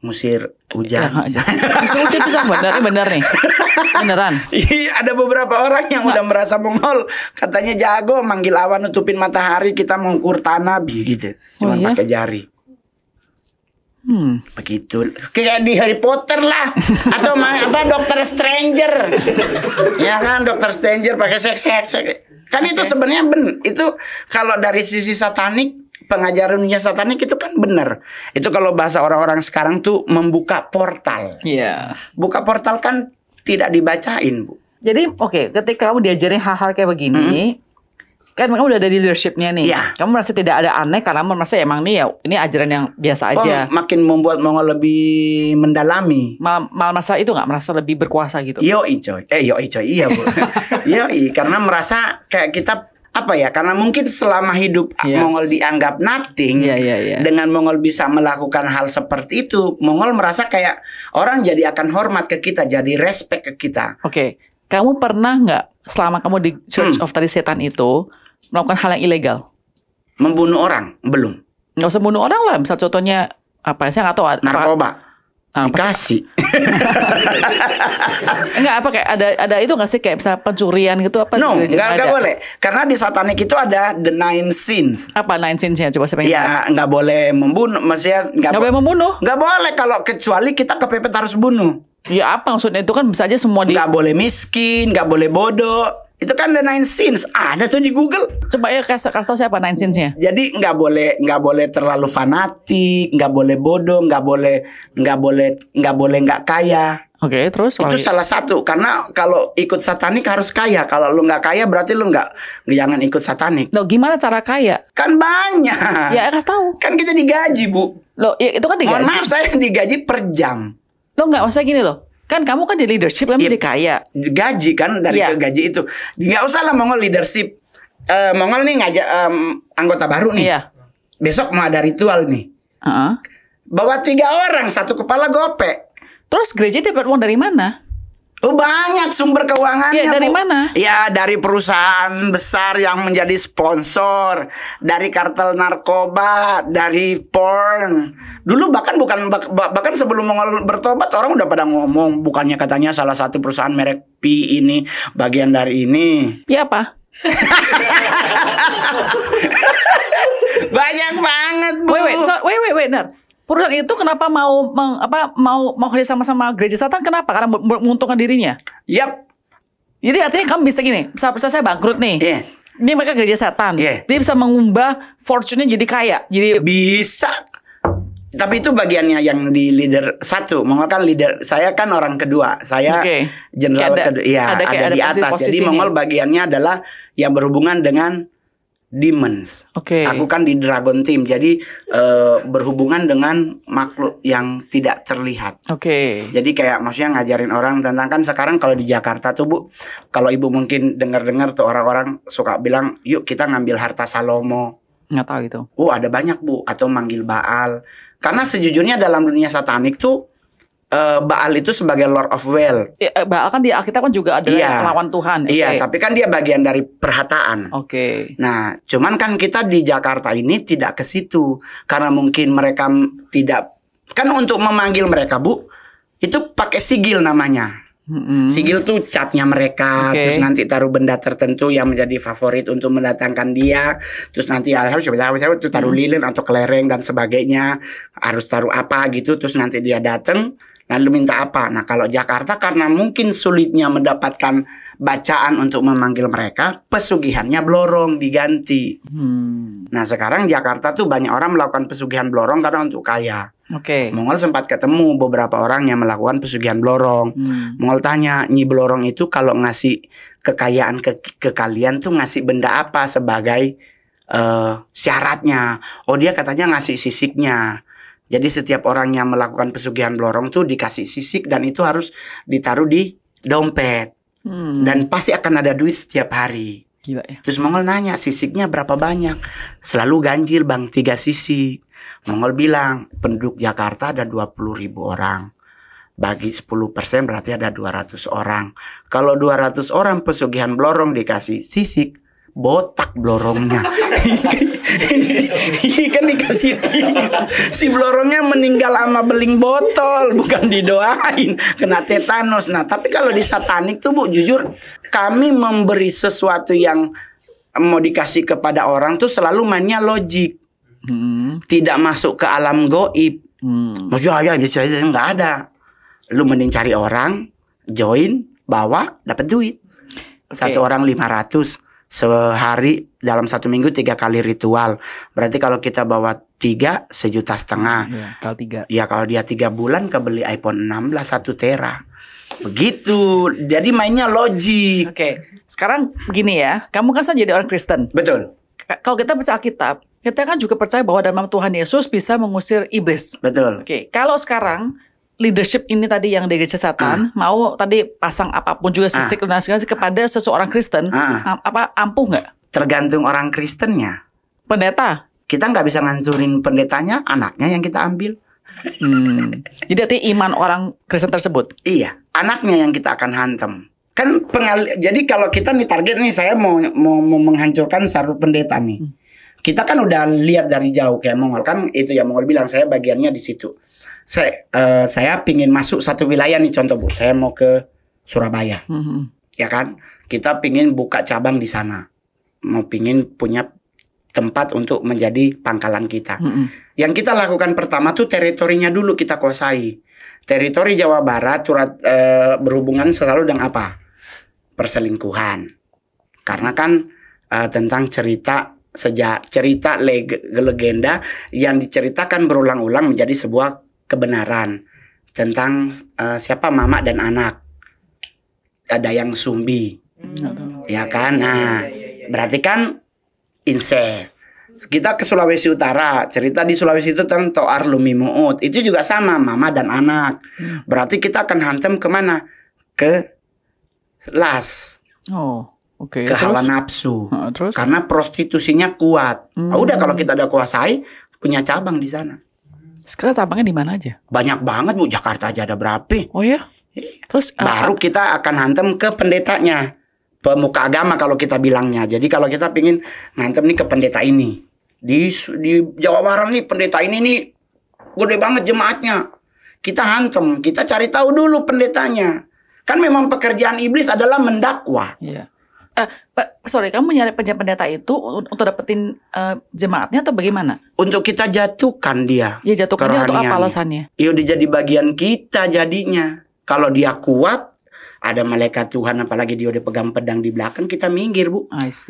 Speaker 1: ngusir hujan.
Speaker 2: Ngusir bisa bener nih. Beneran.
Speaker 1: Ada beberapa orang yang udah merasa Mongol, katanya jago manggil awan nutupin matahari, kita mengukur tanah gitu. Cuma pakai jari. Begitu. Kayak di Harry Potter lah. Atau Dokter Stranger. Ya kan, Dokter Stranger pakai seks. Kan itu sebenarnya itu kalau dari sisi satanik, pengajaran dunia satanik itu kan benar. Itu kalau bahasa orang-orang sekarang tuh membuka portal.
Speaker 2: Iya.
Speaker 1: Buka portal kan tidak dibacain, Bu.
Speaker 2: Jadi ketika kamu diajarin hal-hal kayak begini, kan kamu udah ada leadershipnya nih. Kamu merasa tidak ada aneh karena merasa emang nih ya ini ajaran yang biasa aja.
Speaker 1: Makin membuat Mongol lebih mendalami.
Speaker 2: Malah merasa itu nggak merasa lebih berkuasa gitu.
Speaker 1: Yoi coy, iya Bu. Yoi, karena merasa kayak kita karena mungkin selama hidup Mongol dianggap nothing. Dengan Mongol bisa melakukan hal seperti itu, Mongol merasa kayak orang jadi akan hormat ke kita, jadi respect ke kita.
Speaker 2: Kamu pernah nggak selama kamu di Church of Tadi Setan itu melakukan hal yang ilegal?
Speaker 1: Membunuh orang? Belum.
Speaker 2: Nggak usah bunuh orang lah. Misal contohnya saya nggak tahu.
Speaker 1: Narkoba. Dikasih.
Speaker 2: Enggak kayak ada itu nggak sih kayak misalnya pencurian gitu apa?
Speaker 1: No, nggak boleh. Karena di satanik itu ada the 9 sins.
Speaker 2: Apa 9 sins-nya? Coba saya pengen.
Speaker 1: Ya nggak boleh membunuh, maksudnya
Speaker 2: nggak boleh membunuh.
Speaker 1: Nggak boleh kalau kecuali kita kepepet harus bunuh.
Speaker 2: Ya apa maksudnya itu kan bisa aja semua
Speaker 1: nggak boleh miskin, nggak boleh bodoh. Itu kan the 9 sins. Ada tuh di Google.
Speaker 2: Coba ya kasih tahu siapa 9 sins-nya.
Speaker 1: Jadi nggak boleh terlalu fanatik, nggak boleh bodoh, nggak boleh nggak kaya.
Speaker 2: Terus
Speaker 1: itu salah satu. Karena kalau ikut satanik harus kaya. Kalau lu nggak kaya berarti lu jangan ikut satanik.
Speaker 2: Loh, gimana cara kaya?
Speaker 1: Kan banyak.
Speaker 2: Ya kasih tahu.
Speaker 1: Kan kita digaji, Bu.
Speaker 2: Loh, ya, itu kan digaji.
Speaker 1: Mohon maaf, saya digaji per jam.
Speaker 2: Loh nggak, maksudnya gini loh. Kan kamu kan di leadership, kamu jadi kaya.
Speaker 1: Gaji kan dari gaji itu. Nggak usah lah Mongol leadership. Mongol nih ngajak anggota baru nih. Besok mau ada ritual nih. Bawa 3 orang, 1 kepala gope.
Speaker 2: Terus gereja dapat uang dari mana?
Speaker 1: Banyak sumber keuangannya.
Speaker 2: Dari mana?
Speaker 1: Ya dari perusahaan besar yang menjadi sponsor, dari kartel narkoba, dari porn. Dulu bahkan sebelum Mongol bertobat orang udah pada ngomong, bukannya katanya salah satu perusahaan merek P ini bagian dari ini.
Speaker 2: Ya apa?
Speaker 1: Banyak banget, Bu.
Speaker 2: Wait, benar. Perusahaan itu kenapa mau kerja sama gereja Satan? Kenapa? Karena menguntungkan dirinya.
Speaker 1: Yap.
Speaker 2: Jadi artinya kamu bisa gini, misalnya saya bangkrut nih. Ini mereka gereja Satan. Dia bisa mengubah fortune-nya jadi kaya. Jadi
Speaker 1: bisa. Tapi itu bagiannya yang di leader 1. Mongol kan leader. Saya kan orang kedua. Saya jenderal kedua. Ada di atas. Jadi Mongol bagiannya adalah yang berhubungan dengan demons.
Speaker 2: Oke.
Speaker 1: Aku kan di Dragon Team, jadi berhubungan dengan makhluk yang tidak terlihat.
Speaker 2: Oke.
Speaker 1: Jadi kayak maksudnya ngajarin orang tentang, kan sekarang kalau di Jakarta tuh Bu, kalau Ibu mungkin dengar-dengar tuh orang-orang suka bilang, yuk kita ngambil harta Salomo.
Speaker 2: Nggak tahu itu.
Speaker 1: Oh ada banyak Bu, atau manggil Baal. Karena sejujurnya dalam dunia satanik tuh Baal itu sebagai Lord of Wealth.
Speaker 2: Baal kan di Alkitab kan juga adalah lawan Tuhan.
Speaker 1: Iya, tapi kan dia bagian dari perhataan.
Speaker 2: Oke.
Speaker 1: Nah, cuman kan kita di Jakarta ini tidak ke situ karena mungkin mereka tidak, kan untuk memanggil mereka Bu, itu pakai sigil namanya. Sigil tuh capnya mereka, terus nanti taruh benda tertentu yang menjadi favorit untuk mendatangkan dia, terus nanti harus tuh taruh lilin atau kelereng dan sebagainya, harus taruh apa gitu, terus nanti dia datang lalu minta apa. Nah kalau Jakarta karena mungkin sulitnya mendapatkan bacaan untuk memanggil mereka, pesugihannya blorong diganti. Nah sekarang Jakarta tuh banyak orang melakukan pesugihan blorong karena untuk kaya. Mongol sempat ketemu beberapa orang yang melakukan pesugihan blorong. Mongol tanya, Nyi Blorong itu kalau ngasih kekayaan ke kalian tuh ngasih benda apa sebagai syaratnya? Oh dia katanya ngasih sisiknya. Jadi setiap orang yang melakukan pesugihan blorong tuh dikasih sisik dan itu harus ditaruh di dompet. Dan pasti akan ada duit setiap hari.
Speaker 2: Gila ya.
Speaker 1: Terus Mongol nanya, sisiknya berapa banyak? Selalu ganjil Bang, 3 sisik. Mongol bilang, penduduk Jakarta ada 20.000 orang. Bagi 10% berarti ada 200 orang. Kalau 200 orang pesugihan blorong dikasih sisik, botak blorongnya. Kan dikasih 3. Si blorongnya meninggal sama beling botol, bukan didoain kena tetanus. Nah tapi kalau di satanik tuh Bu, jujur kami memberi sesuatu yang mau dikasih kepada orang tuh selalu mainnya logik, tidak masuk ke alam goib. Maksudnya ya nggak ada. Lu mending cari orang, join, bawa, dapat duit. Satu orang 500 sehari, dalam 1 minggu 3 kali ritual. Berarti kalau kita bawa 3, 1,5 juta.
Speaker 2: Kalau 3.
Speaker 1: Ya kalau dia 3 bulan kebeli iPhone 16 1 tera. Begitu. Jadi mainnya logik.
Speaker 2: Sekarang gini ya, kamu kan jadi orang Kristen.
Speaker 1: Betul.
Speaker 2: Kalau kita baca Alkitab, kita kan juga percaya bahwa dalam Tuhan Yesus bisa mengusir iblis.
Speaker 1: Betul.
Speaker 2: Kalau sekarang leadership ini tadi yang dari gereja setan mau tadi pasang apapun juga sisik dan segala kepada seseorang Kristen, apa ampuh nggak?
Speaker 1: Tergantung orang Kristennya.
Speaker 2: Pendeta,
Speaker 1: kita nggak bisa ngancurin pendetanya, anaknya yang kita ambil.
Speaker 2: Jadi arti iman orang Kristen tersebut.
Speaker 1: Iya, anaknya yang kita akan hantam. Kan jadi kalau kita nih target nih, saya mau menghancurkan Saru pendeta nih. Kita kan udah lihat dari jauh kayak Mongol kan, itu ya Mongol bilang saya bagiannya di situ. Saya pingin masuk satu wilayah nih, contoh Bu, saya mau ke Surabaya, ya kan? Kita pingin buka cabang di sana, mau pingin punya tempat untuk menjadi pangkalan kita. Yang kita lakukan pertama tuh teritorinya dulu kita kuasai. Teritori Jawa Barat berhubungan selalu dengan apa? Perselingkuhan. Karena kan tentang cerita legenda yang diceritakan berulang-ulang menjadi sebuah kebenaran tentang siapa mama dan anak. Ada yang sumbi, ya kan? Nah, berarti kan incest. Kita ke Sulawesi Utara, cerita di Sulawesi itu tentang Toar Lumi Muut. Itu juga sama, mama dan anak. Berarti kita akan hantam kemana? Ke las. Ke hawa nafsu.
Speaker 2: Terus?
Speaker 1: Karena prostitusinya kuat. Udah kalau kita ada kuasai, punya cabang di sana.
Speaker 2: Sekarang cabangnya di mana aja?
Speaker 1: Banyak banget Bu, Jakarta aja ada berapa?
Speaker 2: Oh ya? Terus
Speaker 1: baru kita akan hantam ke pendetanya, pemuka agama kalau kita bilangnya. Jadi kalau kita pingin ngantem nih ke pendeta ini di Jawa Barat nih, pendeta ini nih gede banget jemaatnya, kita hantam, kita cari tahu dulu pendetanya. Kan memang pekerjaan iblis adalah mendakwa.
Speaker 2: Sorry, kamu nyari pendeta itu untuk dapetin jemaatnya atau bagaimana?
Speaker 1: Untuk kita jatuhkan dia.
Speaker 2: Ya jatuhkan dia untuk apa alasannya?
Speaker 1: Ya udah jadi bagian kita jadinya. Kalau dia kuat, ada malaikat Tuhan, apalagi dia udah pegang pedang di belakang, kita minggir Bu.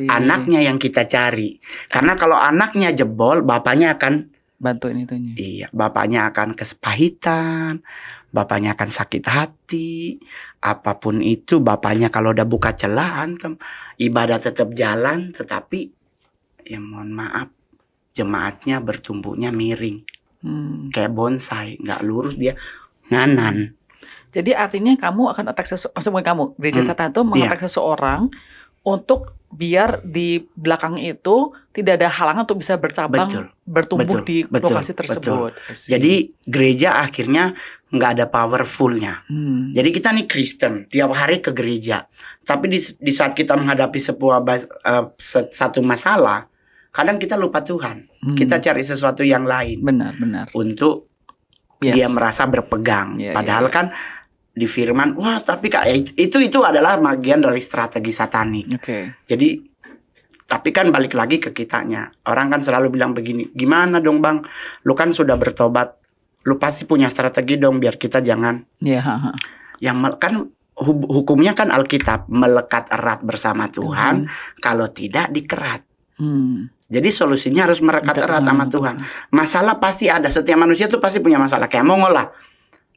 Speaker 1: Anaknya yang kita cari. Karena kalau anaknya jebol, bapaknya akan
Speaker 2: bantuin itunya.
Speaker 1: Iya, bapaknya akan kesepahitan, bapaknya akan sakit hati, apapun itu bapaknya kalau udah buka celah hantem. Ibadah tetap jalan, tetapi ya mohon maaf, jemaatnya bertumbuhnya miring. Kayak bonsai, nggak lurus, dia nganan.
Speaker 2: Jadi artinya kamu akan attack maksudnya kamu, gereja setan itu mengattack seseorang untuk biar di belakang itu tidak ada halangan untuk bisa bercabang, bertumbuh di lokasi tersebut.
Speaker 1: Jadi gereja akhirnya nggak ada powerfulnya. Jadi kita nih Kristen, tiap hari ke gereja. Tapi di saat kita menghadapi satu masalah, kadang kita lupa Tuhan. Kita cari sesuatu yang lain.
Speaker 2: Benar. Untuk
Speaker 1: dia merasa berpegang. Padahal kan di firman, wah tapi Kak, itu adalah bagian dari strategi satanik. Jadi tapi kan balik lagi ke kitanya. Orang kan selalu bilang begini, gimana dong Bang? Lu kan sudah bertobat, lu pasti punya strategi dong biar kita jangan. Yang kan hukumnya kan Alkitab, melekat erat bersama Tuhan, kalau tidak dikerat. Jadi solusinya harus merekat erat sama Tuhan. Masalah pasti ada, setiap manusia tuh pasti punya masalah. Kayak Mongol lah.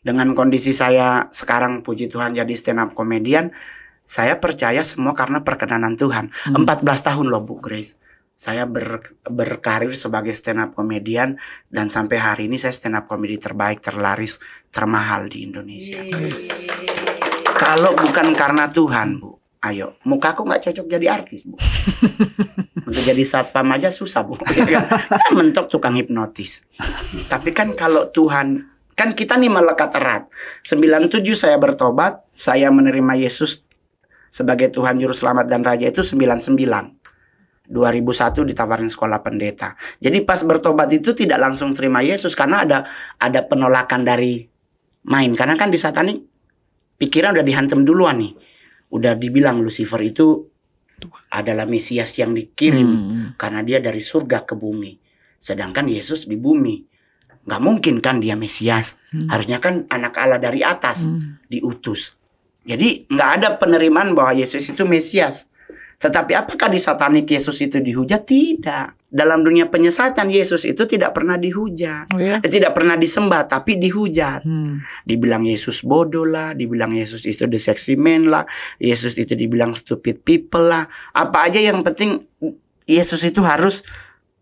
Speaker 1: Dengan kondisi saya sekarang, puji Tuhan, jadi stand up comedian, saya percaya semua karena perkenanan Tuhan. 14 tahun loh Bu Grace. Saya berkarir sebagai stand up comedian, dan sampai hari ini saya stand up comedy terbaik, terlaris, termahal di Indonesia. Kalau bukan karena Tuhan, Bu, ayo, mukaku nggak cocok jadi artis, Bu. Untuk jadi satpam aja susah, Bu. Mentok tukang hipnotis. Tapi kan kalau Tuhan, kan kita nih melekat erat. 97 saya bertobat, saya menerima Yesus sebagai Tuhan Juru Selamat dan Raja itu 99. 2001 ditawarin sekolah pendeta. Jadi pas bertobat itu tidak langsung terima Yesus, karena ada penolakan dari main. Karena kan di satanik pikiran udah dihantam duluan nih. Udah dibilang Lucifer itu adalah Mesias yang dikirim karena dia dari surga ke bumi. Sedangkan Yesus di bumi. Gak mungkin kan dia Mesias. Harusnya kan anak Allah dari atas, diutus. Jadi gak ada penerimaan bahwa Yesus itu Mesias. Tetapi apakah di satanik Yesus itu dihujat? Tidak. Dalam dunia penyesatan Yesus itu tidak pernah dihujat. Tidak pernah disembah, tapi dihujat. Dibilang Yesus bodoh lah, dibilang Yesus itu the sexy man lah, Yesus itu dibilang stupid people lah. Apa aja yang penting Yesus itu harus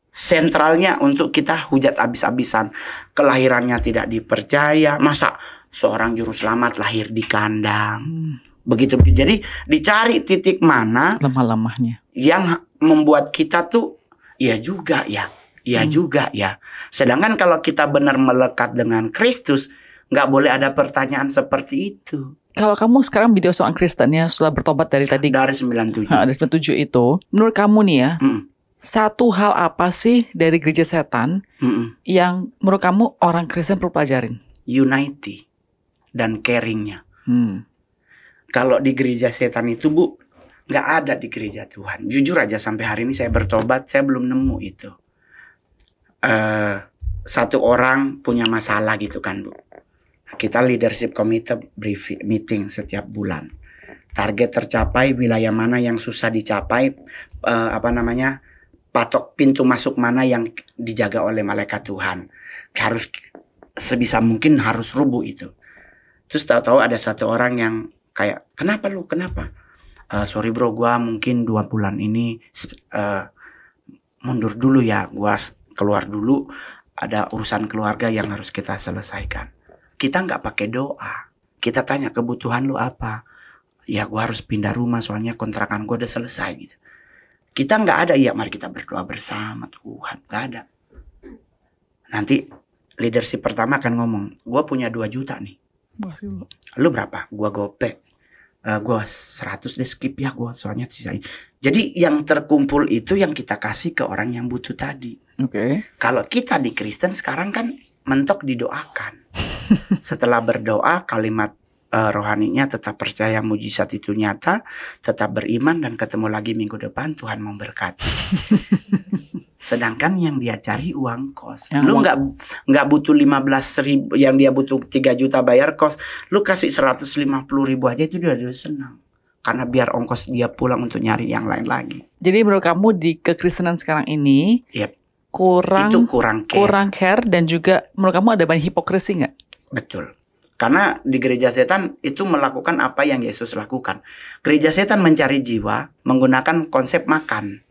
Speaker 1: sentralnya untuk kita hujat habis-habisan. Kelahirannya tidak dipercaya. Masa seorang juru selamat lahir di kandang? Begitu. Jadi dicari titik mana
Speaker 2: lemah-lemahnya
Speaker 1: yang membuat kita tuh iya juga ya, iya juga ya. Sedangkan kalau kita benar melekat dengan Kristus, nggak boleh ada pertanyaan seperti itu.
Speaker 2: Kalau kamu sekarang video seorang Kristen ya, setelah bertobat dari 97. Dari 97 itu, menurut kamu nih ya, satu hal apa sih dari gereja setan yang menurut kamu orang Kristen perlu pelajarin?
Speaker 1: Unity dan caringnya. Kalau di gereja setan itu, Bu, nggak ada di gereja Tuhan. Jujur aja sampai hari ini saya bertobat, saya belum nemu itu. Satu orang punya masalah gitu kan, Bu. Kita leadership committee meeting setiap bulan. Target tercapai, wilayah mana yang susah dicapai, patok pintu masuk mana yang dijaga oleh malaikat Tuhan. Harus sebisa mungkin harus rubuh itu. Terus tahu-tahu ada satu orang yang kayak, kenapa lu? Kenapa? Sorry bro, gua mungkin 2 bulan ini mundur dulu ya. Gua keluar dulu. Ada urusan keluarga yang harus kita selesaikan. Kita nggak pakai doa. Kita tanya kebutuhan lu apa? Ya gua harus pindah rumah soalnya kontrakan gua udah selesai gitu. Kita nggak ada, ya mari kita berdoa bersama Tuhan. Nggak ada. Nanti leadership pertama akan ngomong, gua punya 2 juta nih. Lu berapa? Gua gope. Gua 100 deh, skip ya gua soalnya sisa. Jadi yang terkumpul itu yang kita kasih ke orang yang butuh tadi. Kalau kita di Kristen sekarang kan mentok didoakan. Setelah berdoa, kalimat rohaninya tetap percaya mujizat itu nyata, tetap beriman, dan ketemu lagi minggu depan Tuhan memberkati. Sedangkan yang dia cari uang kos. Lu nggak butuh 15.000, yang dia butuh 3 juta bayar kos. Lu kasih 150.000 aja itu dia udah senang. Karena biar ongkos dia pulang untuk nyari yang lain lagi.
Speaker 2: Jadi menurut kamu di kekristenan sekarang ini kurang care, dan juga menurut kamu ada banyak hipokrisi nggak?
Speaker 1: Betul. Karena di gereja setan itu melakukan apa yang Yesus lakukan. Gereja setan mencari jiwa menggunakan konsep makan.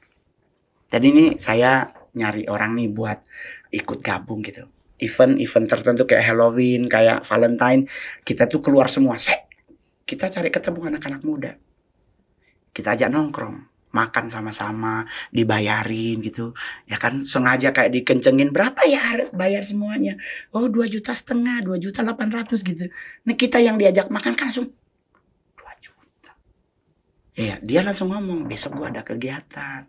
Speaker 1: Jadi ini saya nyari orang nih buat ikut gabung gitu. Event tertentu kayak Halloween, kayak Valentine, kita tuh keluar semua. Kita cari ketemu anak-anak muda. Kita ajak nongkrong, makan sama-sama, dibayarin gitu. Ya kan sengaja kayak dikencengin, berapa ya harus bayar semuanya. Oh 2,5 juta, 2,800.000 gitu. Nih kita yang diajak makan kan langsung 2 juta. Iya, dia langsung ngomong, besok gua ada kegiatan.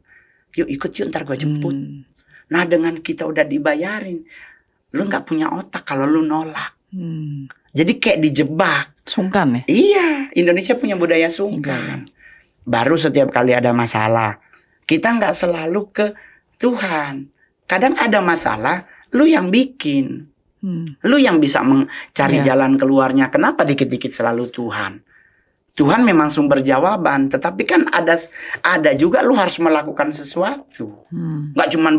Speaker 1: Yuk ikut yuk, ntar gua jemput. Nah dengan kita udah dibayarin, lu gak punya otak kalau lu nolak. Jadi kayak dijebak.
Speaker 2: Sungkan ya?
Speaker 1: Iya, Indonesia punya budaya sungkan. Baru setiap kali ada masalah, kita gak selalu ke Tuhan. Kadang ada masalah, lu yang bikin. Lu yang bisa mencari jalan keluarnya. Kenapa dikit-dikit selalu Tuhan? Tuhan memang sumber jawaban, tetapi kan ada juga lu harus melakukan sesuatu. Nggak cuman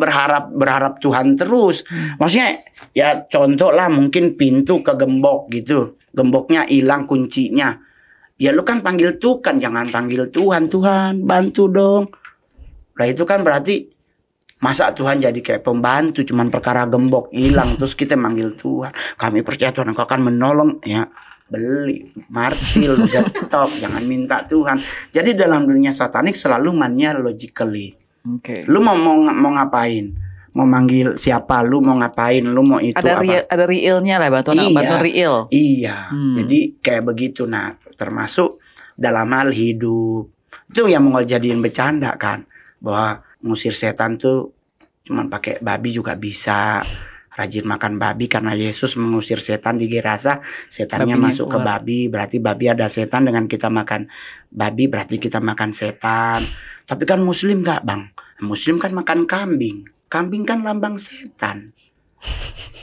Speaker 1: berharap Tuhan terus. Maksudnya ya contoh lah, mungkin pintu kegembok gitu, gemboknya hilang kuncinya. Ya lu kan panggil Tuhan, jangan panggil Tuhan bantu dong. Nah itu kan berarti masa Tuhan jadi kayak pembantu, cuman perkara gembok hilang terus kita manggil Tuhan. Kami percaya Tuhan Engkau akan menolong. Ya beli martil, getok, jangan minta Tuhan. Jadi dalam dunia satanik selalu mainnya logically. Lu mau ngapain? Mau manggil siapa? Lu mau ngapain? Lu mau itu
Speaker 2: ada realnya lah, bantuan real.
Speaker 1: Iya. Jadi kayak begitu. Nah, termasuk dalam hal hidup. Itu yang mau jadiin bercanda kan, bahwa ngusir setan tuh cuman pakai babi juga bisa. Rajin makan babi karena Yesus mengusir setan di Gerasa, setannya masuk ke babi, berarti babi ada setan. Dengan kita makan babi berarti kita makan setan. Tapi kan Muslim gak bang? Muslim kan makan kambing. Kambing kan lambang setan.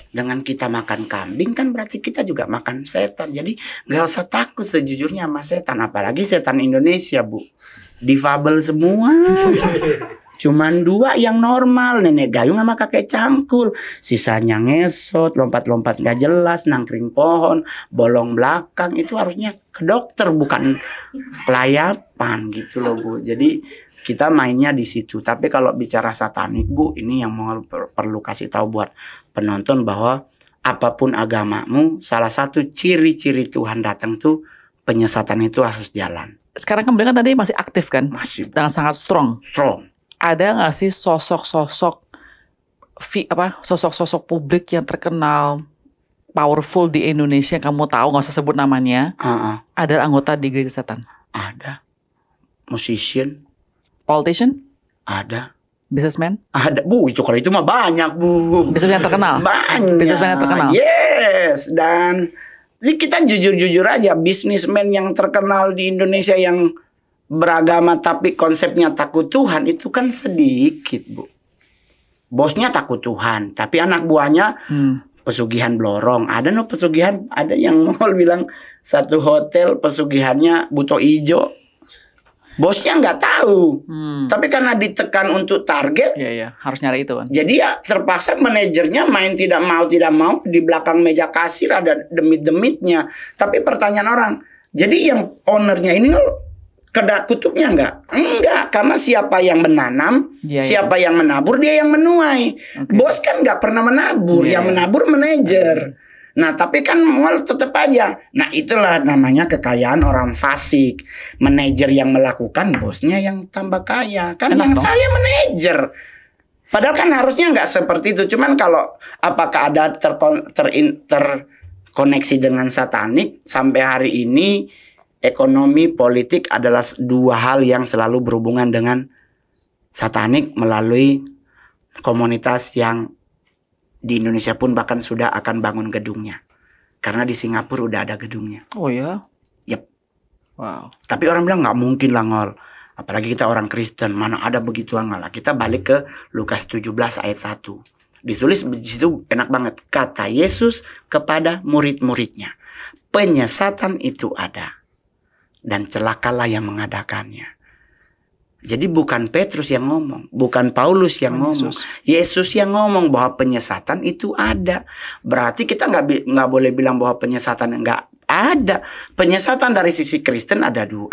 Speaker 1: Dengan kita makan kambing kan berarti kita juga makan setan. Jadi gak usah takut sejujurnya sama setan. Apalagi setan Indonesia bu, difabel semua. Cuman 2 yang normal, nenek gayung sama kakek cangkul. Sisanya ngesot, lompat-lompat gak jelas, nangkring pohon, bolong belakang. Itu harusnya ke dokter, bukan kelayapan gitu loh bu. Jadi kita mainnya di situ. Tapi kalau bicara satanik bu, ini yang mau perlu kasih tahu buat penonton, bahwa apapun agamamu, salah satu ciri-ciri Tuhan datang tuh penyesatan itu harus jalan.
Speaker 2: Sekarang kan tadi masih aktif kan?
Speaker 1: Masih.
Speaker 2: Dan sangat strong. Ada nggak sih sosok-sosok publik yang terkenal powerful di Indonesia yang kamu tahu, nggak usah sebut namanya, ada anggota di gereja setan?
Speaker 1: Ada. Musician.
Speaker 2: Politician?
Speaker 1: Ada.
Speaker 2: Businessman?
Speaker 1: Ada bu, itu kalau itu mah banyak bu.
Speaker 2: Businessman terkenal?
Speaker 1: Banyak.
Speaker 2: Businessman yang terkenal?
Speaker 1: Yes. Dan ini kita jujur-jujur aja, businessman yang terkenal di Indonesia yang beragama tapi konsepnya takut Tuhan itu kan sedikit bu. Bosnya takut Tuhan tapi anak buahnya pesugihan blorong. Ada pesugihan, ada yang mau bilang satu hotel pesugihannya buto ijo. Bosnya nggak tahu. Tapi karena ditekan untuk target,
Speaker 2: harus nyari itu kan.
Speaker 1: Jadi ya terpaksa manajernya main tidak mau di belakang meja kasir ada demit-demitnya. Tapi pertanyaan orang, jadi yang ownernya ini kedap kutubnya enggak, karena siapa yang menanam, siapa yang menabur, dia yang menuai. Bos kan enggak pernah menabur, yang menabur manajer. Nah tapi kan mal tetap aja. Nah itulah namanya kekayaan orang fasik. Manajer yang melakukan, bosnya yang tambah kaya. Kan yang saya manajer. Padahal kan harusnya enggak seperti itu. Cuman kalau apakah ada terkoneksi dengan satanik, sampai hari ini ekonomi, politik adalah 2 hal yang selalu berhubungan dengan satanik melalui komunitas yang di Indonesia pun bahkan sudah akan bangun gedungnya. Karena di Singapura udah ada gedungnya.
Speaker 2: Oh ya?
Speaker 1: Yep.
Speaker 2: Wow.
Speaker 1: Tapi orang bilang nggak mungkin lah ngol. Apalagi kita orang Kristen, mana ada begituan lah. Kita balik ke Lukas 17 ayat 1. Ditulis di situ enak banget. Kata Yesus kepada murid-muridnya, penyesatan itu ada. Dan celakalah yang mengadakannya. Jadi bukan Petrus yang ngomong, bukan Paulus yang ngomong, Yesus yang ngomong bahwa penyesatan itu ada. Berarti kita nggak boleh bilang bahwa penyesatan nggak ada. Penyesatan dari sisi Kristen ada 3,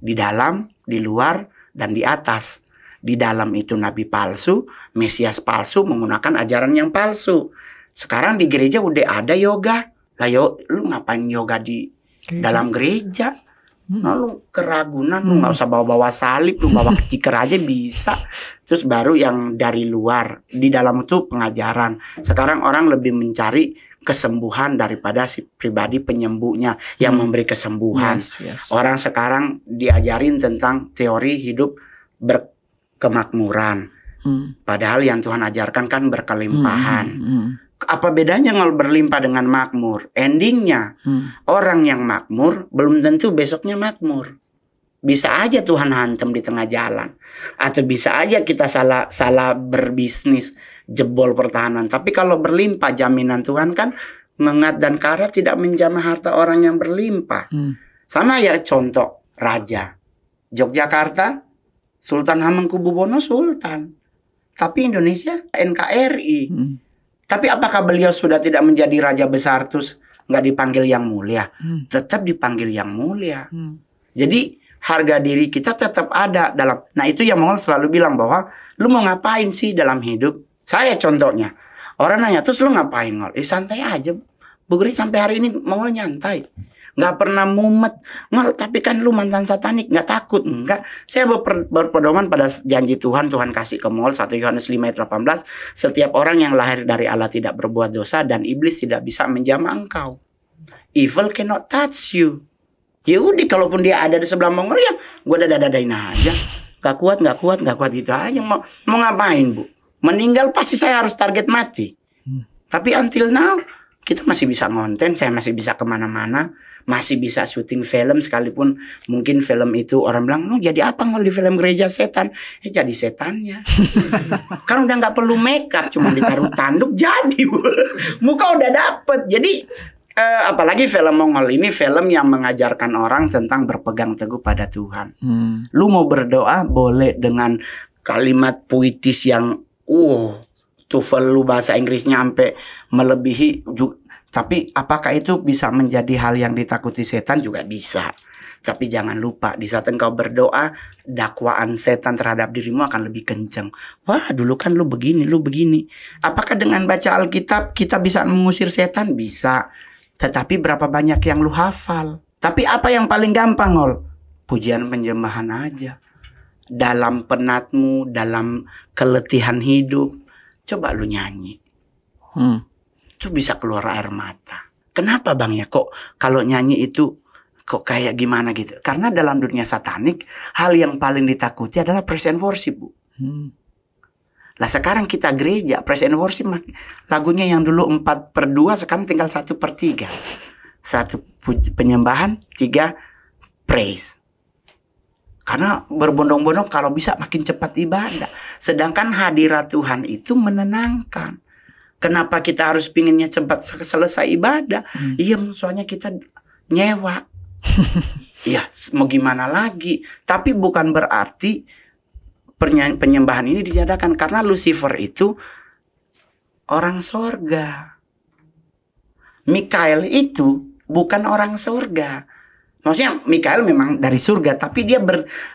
Speaker 1: di dalam, di luar, dan di atas. Di dalam itu nabi palsu, mesias palsu menggunakan ajaran yang palsu. Sekarang di gereja udah ada yoga. Lah lu ngapain yoga di dalam gereja? Nah, lu keragunan, lu nggak usah bawa-bawa salib, lu bawa stiker aja bisa. Terus baru yang dari luar, di dalam itu pengajaran. Sekarang orang lebih mencari kesembuhan daripada si pribadi penyembuhnya yang memberi kesembuhan. Orang sekarang diajarin tentang teori hidup berkemakmuran. Padahal yang Tuhan ajarkan kan berkelimpahan. Apa bedanya kalau berlimpah dengan makmur? Endingnya orang yang makmur belum tentu besoknya makmur. Bisa aja Tuhan hantam di tengah jalan, atau bisa aja kita salah berbisnis, jebol pertahanan. Tapi kalau berlimpah, jaminan Tuhan kan mengat dan karat tidak menjamah harta orang yang berlimpah. Sama ya contoh raja Yogyakarta, Sultan Hamengkubuwono Sultan, tapi Indonesia NKRI. Tapi apakah beliau sudah tidak menjadi raja besar terus nggak dipanggil yang mulia? Tetap dipanggil yang mulia. Jadi harga diri kita tetap ada dalam. Nah itu yang Mongol selalu bilang bahwa lu mau ngapain sih dalam hidup? Saya contohnya, orang nanya terus lu ngapain Ngol? Santai aja. Bu Geri sampai hari ini Mongol nyantai. Nggak pernah mumet. Ngol, tapi kan lu mantan satanik, nggak takut? Enggak. Saya berpedoman pada janji Tuhan kasih ke Mongol 1 Yohanes 5 ayat 18. Setiap orang yang lahir dari Allah tidak berbuat dosa dan iblis tidak bisa menjamah engkau. Evil cannot touch you. Ya udah, kalaupun dia ada di sebelah Mongol ya gue dadain aja. Gak kuat gitu aja. Mau ngapain Bu? Meninggal pasti saya harus target mati. Tapi until now kita masih bisa ngonten, saya masih bisa kemana-mana, masih bisa syuting film, sekalipun mungkin film itu orang bilang, lu jadi apa Ngol di film Gereja Setan? Jadi setannya. Kan udah nggak perlu makeup, cuma ditaruh tanduk jadi. Muka udah dapet. Jadi apalagi film Mongol ini film yang mengajarkan orang tentang berpegang teguh pada Tuhan. Lu mau berdoa boleh dengan kalimat puitis yang TOEFL lu bahasa Inggrisnya sampai melebihi. Tapi apakah itu bisa menjadi hal yang ditakuti setan? Juga bisa. Tapi jangan lupa, di saat engkau berdoa, dakwaan setan terhadap dirimu akan lebih kencang. Wah, dulu kan lu begini, lu begini. Apakah dengan baca Alkitab kita bisa mengusir setan? Bisa. Tetapi berapa banyak yang lu hafal? Tapi apa yang paling gampang Ngol? Pujian penyembahan aja. Dalam penatmu, dalam keletihan hidup, coba lu nyanyi. Itu bisa keluar air mata. Kenapa Bang ya? Kok kalau nyanyi itu kok kayak gimana gitu? Karena dalam dunia satanik, hal yang paling ditakuti adalah praise and worship, Bu. Lah sekarang kita gereja, praise and worship lagunya yang dulu 4/2 sekarang tinggal 1/3. 1 penyembahan, 3 praise. Karena berbondong-bondong kalau bisa makin cepat ibadah. Sedangkan hadirat Tuhan itu menenangkan. Kenapa kita harus pinginnya cepat selesai ibadah? Iya, soalnya kita nyewa. Ya, mau gimana lagi? Tapi bukan berarti penyembahan ini ditiadakan. Karena Lucifer itu orang sorga. Mikael itu bukan orang sorga. Maksudnya Mikael memang dari surga, tapi dia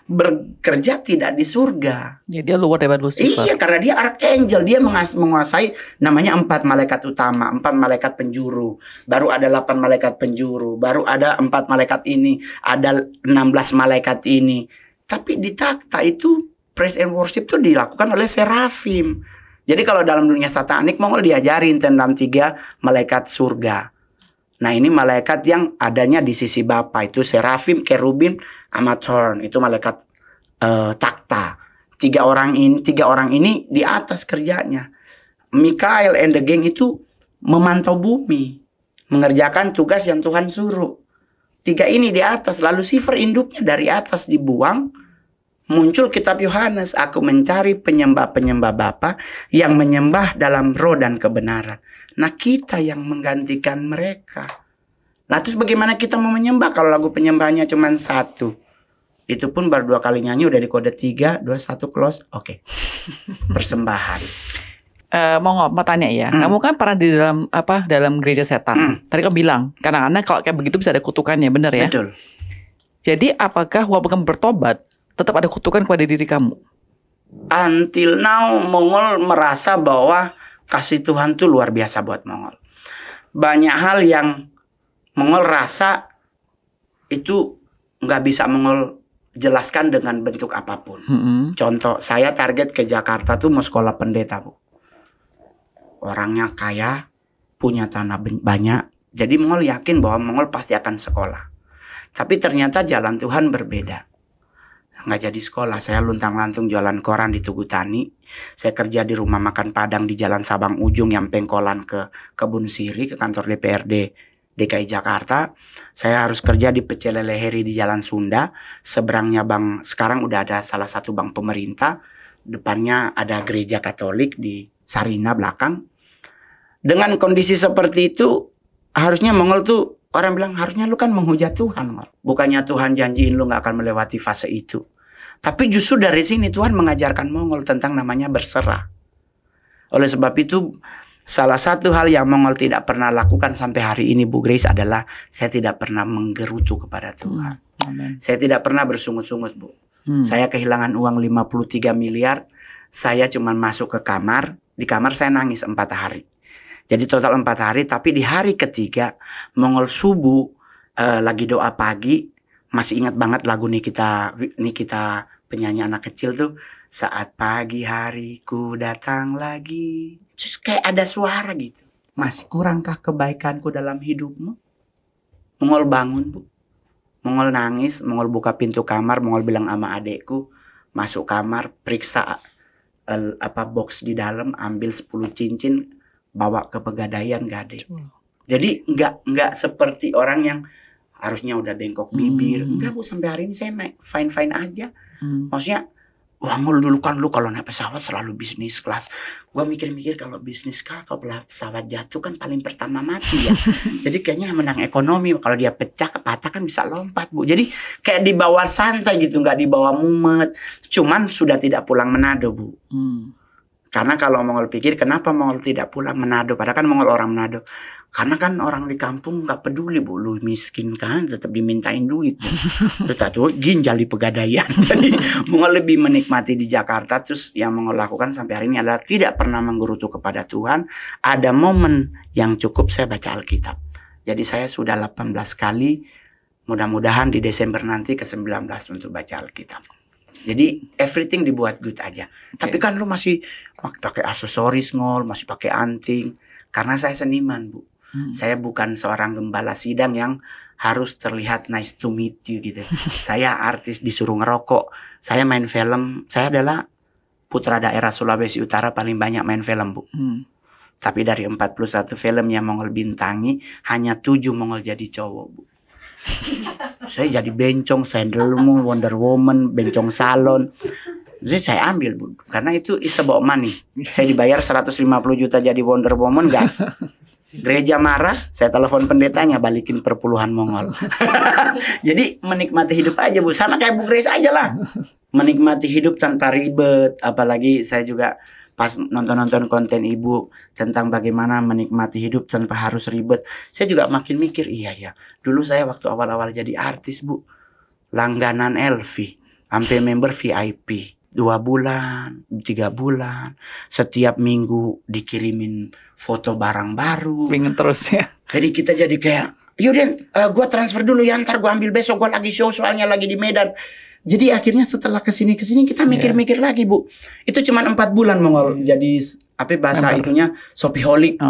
Speaker 1: bekerja tidak di surga.
Speaker 2: Ya, dia luar daripada Lucifer.
Speaker 1: Iya, karena dia archangel, dia menguasai namanya 4 malaikat utama, 4 malaikat penjuru. Baru ada 8 malaikat penjuru, baru ada 4 malaikat ini, ada 16 malaikat ini. Tapi di takhta itu praise and worship itu dilakukan oleh serafim. Jadi kalau dalam dunia satanik Mongol diajarin tentang 3 malaikat surga. Nah ini malaikat yang adanya di sisi Bapa, itu serafim, kerubim, sama thorn, itu malaikat takhta. 3 orang ini di atas kerjanya. Mikael and the gang itu memantau bumi, mengerjakan tugas yang Tuhan suruh. 3 ini di atas, lalu Lucifer induknya dari atas dibuang. Muncul kitab Yohanes, aku mencari penyembah-penyembah Bapa yang menyembah dalam roh dan kebenaran. Nah kita yang menggantikan mereka. Nah terus bagaimana kita mau menyembah kalau lagu penyembahnya cuma 1? Itu pun baru 2 kali nyanyi udah di kode 3, 2, 1 close. Oke. Persembahan.
Speaker 2: Mau tanya ya, kamu kan pernah di dalam gereja setan. Tadi kamu bilang kadang-kadang kalau kayak begitu bisa ada kutukannya, benar ya?
Speaker 1: Betul.
Speaker 2: Jadi apakah walaupun kamu bertobat tetap ada kutukan kepada diri kamu?
Speaker 1: until now Mongol merasa bahwa kasih Tuhan tuh luar biasa buat Mongol. Banyak hal yang Mongol rasa itu nggak bisa Mongol jelaskan dengan bentuk apapun. Contoh, saya target ke Jakarta tuh mau sekolah pendeta, Bu. Orangnya kaya, punya tanah banyak. Jadi Mongol yakin bahwa Mongol pasti akan sekolah. Tapi ternyata jalan Tuhan berbeda. Nggak jadi sekolah. Saya luntang-lantung jualan koran di Tugu Tani. Saya kerja di rumah makan Padang di Jalan Sabang Ujung yang pengkolan ke Kebun Siri, ke kantor DPRD DKI Jakarta. Saya harus kerja di Pecel Lele Heri di Jalan Sunda. Seberangnya bank, sekarang udah ada salah satu bank pemerintah. Depannya ada gereja Katolik di Sarina belakang. Dengan kondisi seperti itu, harusnya Mongol tuh, orang bilang harusnya lu kan menghujat Tuhan. Bukannya Tuhan janjiin lu gak akan melewati fase itu. Tapi justru dari sini Tuhan mengajarkan Mongol tentang namanya berserah. Oleh sebab itu, salah satu hal yang Mongol tidak pernah lakukan sampai hari ini, Bu Grace, adalah saya tidak pernah menggerutu kepada Tuhan. Saya tidak pernah bersungut-sungut, Bu. Saya kehilangan uang 53 miliar. Saya cuma masuk ke kamar. Di kamar saya nangis 4 hari. Jadi total 4 hari, tapi di hari ketiga Mongol subuh lagi doa pagi, masih ingat banget lagu Nikita penyanyi anak kecil tuh, saat pagi hariku datang lagi. Terus kayak ada suara gitu. Masih kurangkah kebaikanku dalam hidupmu? Mongol bangun, Bu. Mongol nangis, Mongol buka pintu kamar, Mongol bilang sama adekku, masuk kamar, periksa box di dalam, ambil 10 cincin, bawa ke Pegadaian, gak ada. Jadi nggak seperti orang yang harusnya udah bengkok bibir. Enggak, Bu, sampai hari ini saya fine aja. Maksudnya, wah, Mol, dulu kan lu kalau naik pesawat selalu bisnis kelas. Gua mikir-mikir kalau bisnis kelas, kalau pesawat jatuh kan paling pertama mati ya. Jadi kayaknya menang ekonomi. Kalau dia pecah, patah kan bisa lompat, Bu. Jadi kayak dibawa santai gitu, nggak dibawa mumet. Cuman sudah tidak pulang Manado, Bu. Karena kalau Mongol pikir kenapa Mongol tidak pulang Manado, padahal kan Mongol orang Manado. Karena kan orang di kampung nggak peduli, Bu, lu miskin kan tetap dimintain duit. Tetapi ginjal di Pegadaian. Jadi Mongol lebih menikmati di Jakarta. Terus yang Mongol lakukan sampai hari ini adalah tidak pernah menggerutu kepada Tuhan. Ada momen yang cukup saya baca Alkitab. Jadi saya sudah 18 kali, mudah-mudahan di Desember nanti ke-19 untuk baca Alkitab. Jadi everything dibuat good aja. Tapi kan lu masih pakai aksesoris, Ngol, masih pakai anting. Karena saya seniman, Bu. Saya bukan seorang gembala sidang yang harus terlihat nice to meet you gitu. Saya artis disuruh ngerokok. Saya main film. Saya adalah putra daerah Sulawesi Utara paling banyak main film, Bu. Tapi dari 41 film yang Mongol bintangi, hanya 7 Mongol jadi cowok, Bu. Saya jadi bencong, Sailor Moon, Wonder Woman, bencong salon. Jadi saya ambil, Bu, karena itu is about money. Saya dibayar 150 juta jadi Wonder Woman, gas. Gereja marah, saya telepon pendetanya, balikin perpuluhan Mongol. Jadi menikmati hidup aja, Bu. Sama kayak Bu Grace aja lah. Menikmati hidup tanpa ribet. Apalagi saya juga pas nonton konten Ibu tentang bagaimana menikmati hidup tanpa harus ribet, saya juga makin mikir, iya ya, dulu saya waktu awal-awal jadi artis, Bu, langganan LV, sampai member VIP 2 bulan, 3 bulan, setiap minggu dikirimin foto barang baru.
Speaker 2: Pengen terus ya.
Speaker 1: Jadi kita jadi kayak, yaudah gue transfer dulu ya, ntar gue ambil besok, gue lagi show soalnya lagi di Medan. Jadi akhirnya setelah kesini kita mikir-mikir lagi, Bu. Itu cuma 4 bulan Mongol jadi apa bahasa itunya shopaholic.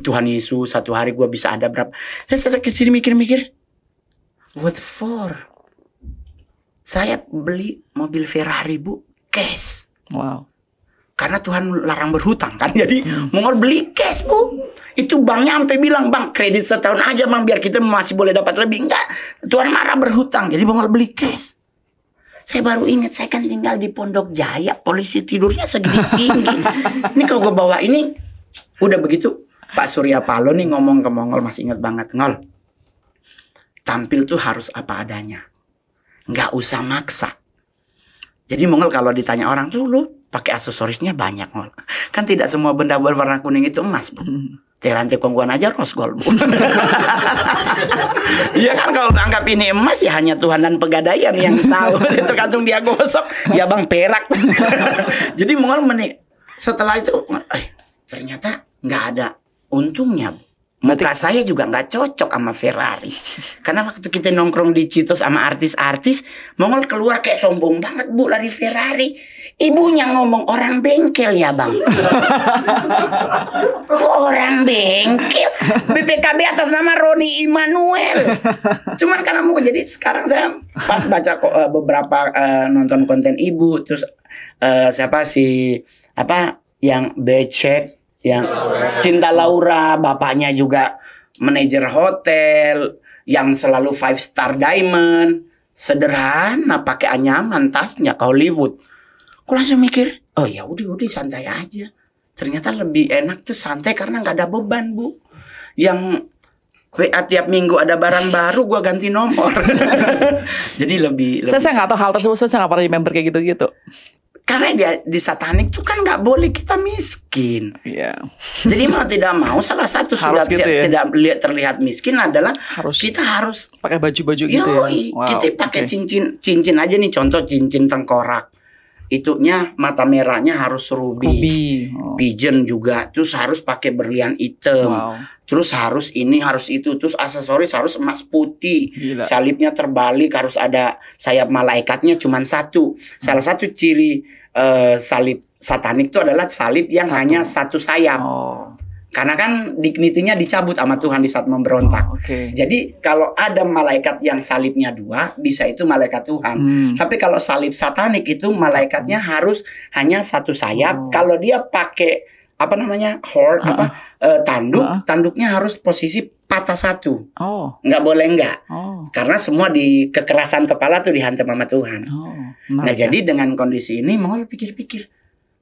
Speaker 1: Tuhan Yesus, satu hari gua bisa ada berapa. Saya setelah kesini mikir-mikir, what for? Saya beli mobil Ferrari, Bu, cash.
Speaker 2: Wow.
Speaker 1: Karena Tuhan larang berhutang kan. Jadi Mongol beli cash, Bu. Itu banknya sampai bilang, "Bang, kredit setahun aja, Bang, biar kita masih boleh dapat lebih." Enggak. Tuhan marah berhutang. Jadi Mongol beli cash. Saya baru ingat, saya kan tinggal di Pondok Jaya, polisi tidurnya segini tinggi. Ini kalau gue bawa ini, udah begitu. Pak Surya Paloh nih ngomong ke Mongol, masih ingat banget. Ngol, tampil tuh harus apa adanya. Nggak usah maksa. Jadi Mongol kalau ditanya orang tuh, lu pakai aksesorisnya banyak, Ngol. Kan tidak semua benda berwarna kuning itu emas, Bu. Teranti kongguan aja rosgol, Bu. Iya kan, kalau anggap ini emas ya hanya Tuhan dan Pegadaian yang tahu. Tergantung dia gosok, ya bang perak. Jadi Mongol setelah itu, ternyata nggak ada untungnya, Bu. Muka saya juga nggak cocok sama Ferrari. Karena waktu kita nongkrong di Citos sama artis-artis, Mongol keluar kayak sombong banget, Bu, lari Ferrari. Ibunya ngomong, orang bengkel ya bang. Kok orang bengkel? BPKB atas nama Roni Immanuel. Cuman karena mau, jadi sekarang saya pas baca beberapa nonton konten ibu, terus siapa sih yang becek, yang Cinta Laura, bapaknya juga manajer hotel yang selalu 5-star diamond, sederhana, pakai anyaman, tasnya ke Hollywood. Aku langsung mikir, oh ya udah santai aja. Ternyata lebih enak tuh santai karena nggak ada beban, Bu. Yang WA tiap minggu ada barang baru, gua ganti nomor. Jadi lebih. Saya
Speaker 2: nggak tahu hal tersebut, saya nggak pernah di member kayak gitu-gitu.
Speaker 1: Karena di satanik tuh kan nggak boleh kita miskin.
Speaker 2: Iya.
Speaker 1: Jadi mau tidak mau salah satu sudah gitu tidak terlihat miskin adalah kita harus
Speaker 2: pakai baju-baju gitu ya.
Speaker 1: Wow, kita pakai cincin aja nih, contoh cincin tengkorak. Itunya mata merahnya harus ruby. Pigeon juga, terus harus pakai berlian hitam. Terus harus ini, harus itu, terus aksesoris harus emas putih. Gila. Salibnya terbalik, harus ada sayap malaikatnya cuma satu. Salah satu ciri salib satanik itu adalah salib yang hanya satu sayap. Karena kan dignitinya dicabut sama Tuhan di saat memberontak. Jadi kalau ada malaikat yang salibnya 2, bisa itu malaikat Tuhan. Tapi kalau salib satanik itu malaikatnya harus hanya satu sayap. Kalau dia pakai horn, tanduknya harus posisi patah satu. Nggak boleh nggak. Karena semua di kekerasan kepala tuh dihantam sama Tuhan. Nah jadi dengan kondisi ini Mongol pikir-pikir,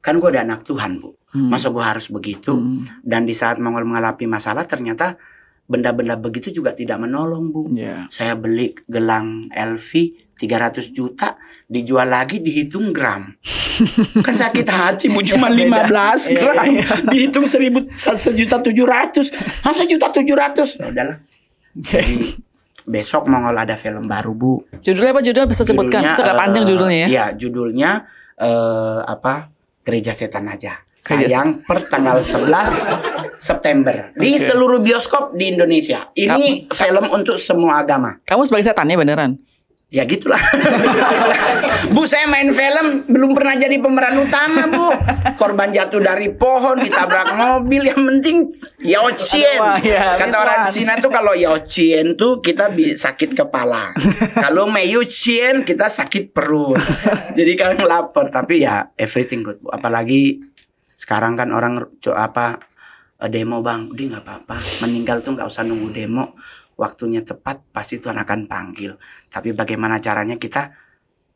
Speaker 1: kan gue ada anak Tuhan, Bu. Masa gue harus begitu? Dan di saat Mongol mengalami masalah, ternyata benda-benda begitu juga tidak menolong, Bu. Saya beli gelang LV 300 juta, dijual lagi dihitung gram. Kan sakit hati, Bu, cuma 15 gram. Dihitung 1.700.000. 1.700.000. Ya udahlah. Jadi besok Mongol ada film baru, Bu.
Speaker 2: Judulnya apa? Judulnya bisa sebutkan? Sudah panjang judulnya ya?
Speaker 1: Iya, judulnya Gereja Setan aja. Tayang per tanggal 11 September di seluruh bioskop di Indonesia. Ini film untuk semua agama.
Speaker 2: Kamu sebagai setannya beneran?
Speaker 1: Ya gitulah. Bu, saya main film belum pernah jadi pemeran utama, Bu. Korban jatuh dari pohon, ditabrak mobil. Yang penting yaochien. Kata orang Cina tuh kalau yaochien tuh kita sakit kepala. Kalau meyuchien kita sakit perut. Jadi kan lapar. Tapi ya everything good, Bu. Apalagi sekarang kan orang demo, bang. Udah nggak apa-apa. Meninggal tuh nggak usah nunggu demo. Waktunya tepat pasti Tuhan akan panggil. Tapi bagaimana caranya kita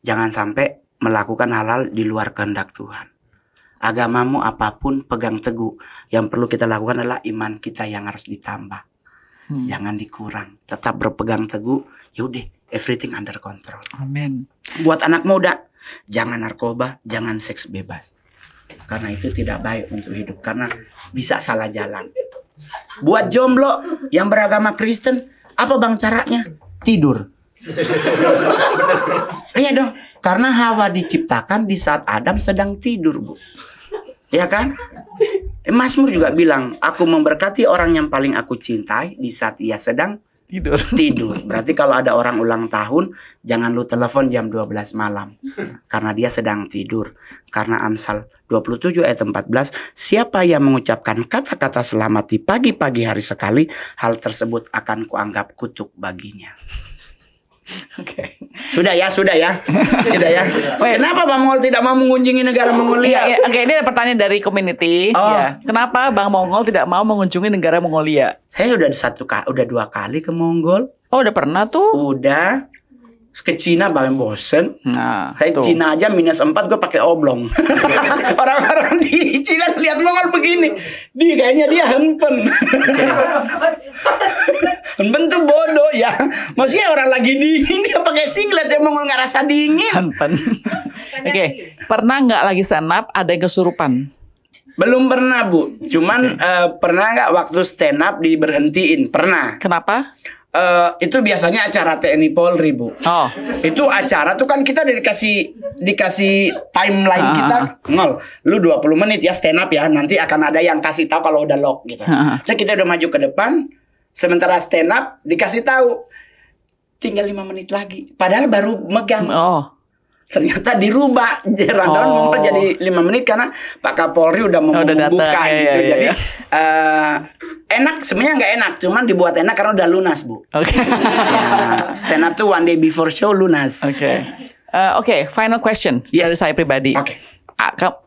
Speaker 1: jangan sampai melakukan hal-hal di luar kehendak Tuhan. Agamamu apapun pegang teguh. Yang perlu kita lakukan adalah iman kita yang harus ditambah. Jangan dikurang. Tetap berpegang teguh. Yaudah, everything under control.
Speaker 2: Amin.
Speaker 1: Buat anak muda, jangan narkoba, jangan seks bebas. Karena itu tidak baik untuk hidup. Karena bisa salah jalan. Buat jomblo yang beragama Kristen, apa bang caranya? Tidur. Iya dong. Karena Hawa diciptakan di saat Adam sedang tidur, Bu. Ya kan? Mazmur juga bilang, aku memberkati orang yang paling aku cintai di saat ia sedang tidur. Berarti kalau ada orang ulang tahun, jangan lu telepon jam 12 malam. Karena dia sedang tidur. Karena Amsal 27 ayat 14, siapa yang mengucapkan kata-kata selamat di pagi-pagi hari sekali, hal tersebut akan kuanggap kutuk baginya. Sudah ya. Kenapa Bang Mongol tidak mau mengunjungi negara Mongolia?
Speaker 2: Ini ada pertanyaan dari community. Kenapa Bang Mongol tidak mau mengunjungi negara Mongolia?
Speaker 1: Saya udah 2 kali ke Mongol.
Speaker 2: Oh, udah pernah tuh?
Speaker 1: Udah. Ke Cina paling bosen. Cina aja -4 gue pakai oblong. Orang-orang di Cina lihat Mongol begini, kayaknya dia hempen. Hempen tuh bodoh ya. Maksudnya orang lagi dingin dia pakai singlet, ya Mongol nggak rasa dingin.
Speaker 2: Hempen. Pernah nggak lagi stand up ada yang kesurupan?
Speaker 1: Belum pernah Bu. Cuman pernah nggak waktu stand up diberhentiin? Pernah.
Speaker 2: Kenapa?
Speaker 1: Itu biasanya acara TNI Polri Bu. Itu acara tuh kan kita dikasih timeline kita ngol. Lu 20 menit ya stand up ya. Nanti akan ada yang kasih tahu kalau udah lock gitu. Terus kita udah maju ke depan. Sementara stand up dikasih tahu tinggal 5 menit lagi. Padahal baru megang. Ternyata dirubah rundown mongol jadi 5 menit karena Pak Kapolri udah mau membuka gitu. Jadi enak, sebenarnya nggak enak, cuman dibuat enak karena udah lunas Bu. Stand up tuh one day before show lunas.
Speaker 2: Oke, final question dari saya pribadi.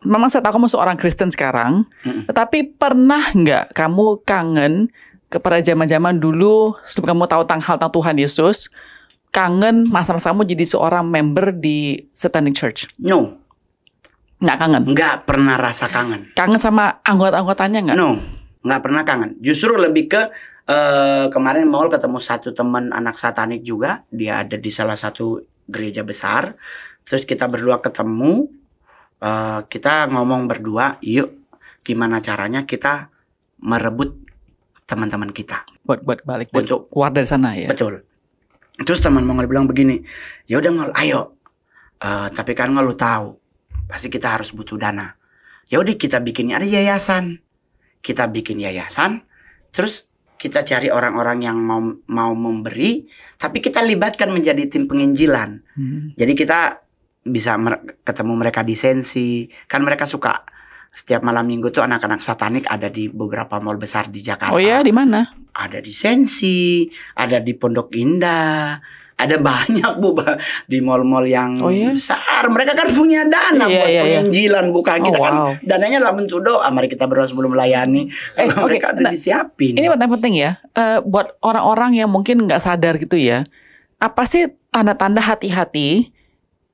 Speaker 2: Memang saya tahu kamu seorang Kristen sekarang, tetapi pernah nggak kamu kangen kepada zaman-zaman dulu sebelum kamu tahu tentang Tuhan Yesus? Kangen masa-masa kamu jadi seorang member di Satanic Church?
Speaker 1: No.
Speaker 2: Nggak kangen?
Speaker 1: Nggak pernah rasa kangen.
Speaker 2: Kangen sama anggota-anggotanya nggak?
Speaker 1: No, nggak pernah kangen. Justru lebih ke kemarin mau ketemu satu teman anak satanik juga. Dia ada di salah satu gereja besar. Terus kita berdua ketemu. Kita ngomong berdua, yuk gimana caranya kita merebut teman-teman kita.
Speaker 2: Buat balik untuk keluar dari sana ya?
Speaker 1: Betul. Terus teman Mongol bilang begini, ya udah Ngol, ayo. Tapi kan Ngol lu tahu, pasti kita harus butuh dana. Ya udah kita bikin ada yayasan. Kita bikin yayasan, terus kita cari orang-orang yang mau memberi, tapi kita libatkan menjadi tim penginjilan. Jadi kita bisa ketemu mereka di Sensi. Kan mereka suka setiap malam minggu tuh anak-anak satanik ada di beberapa mall besar di Jakarta.
Speaker 2: Oh ya, di mana?
Speaker 1: Ada di Sensi, ada di Pondok Indah, ada banyak Bu di mall-mall yang besar. Mereka kan punya dana buat penginjilan, bukan kita kan dananya dalam bentuk doa. Mari kita berdoa sebelum melayani. Mereka udah disiapin.
Speaker 2: Ini penting ya, buat orang-orang yang mungkin nggak sadar gitu ya. Apa sih tanda-tanda hati-hati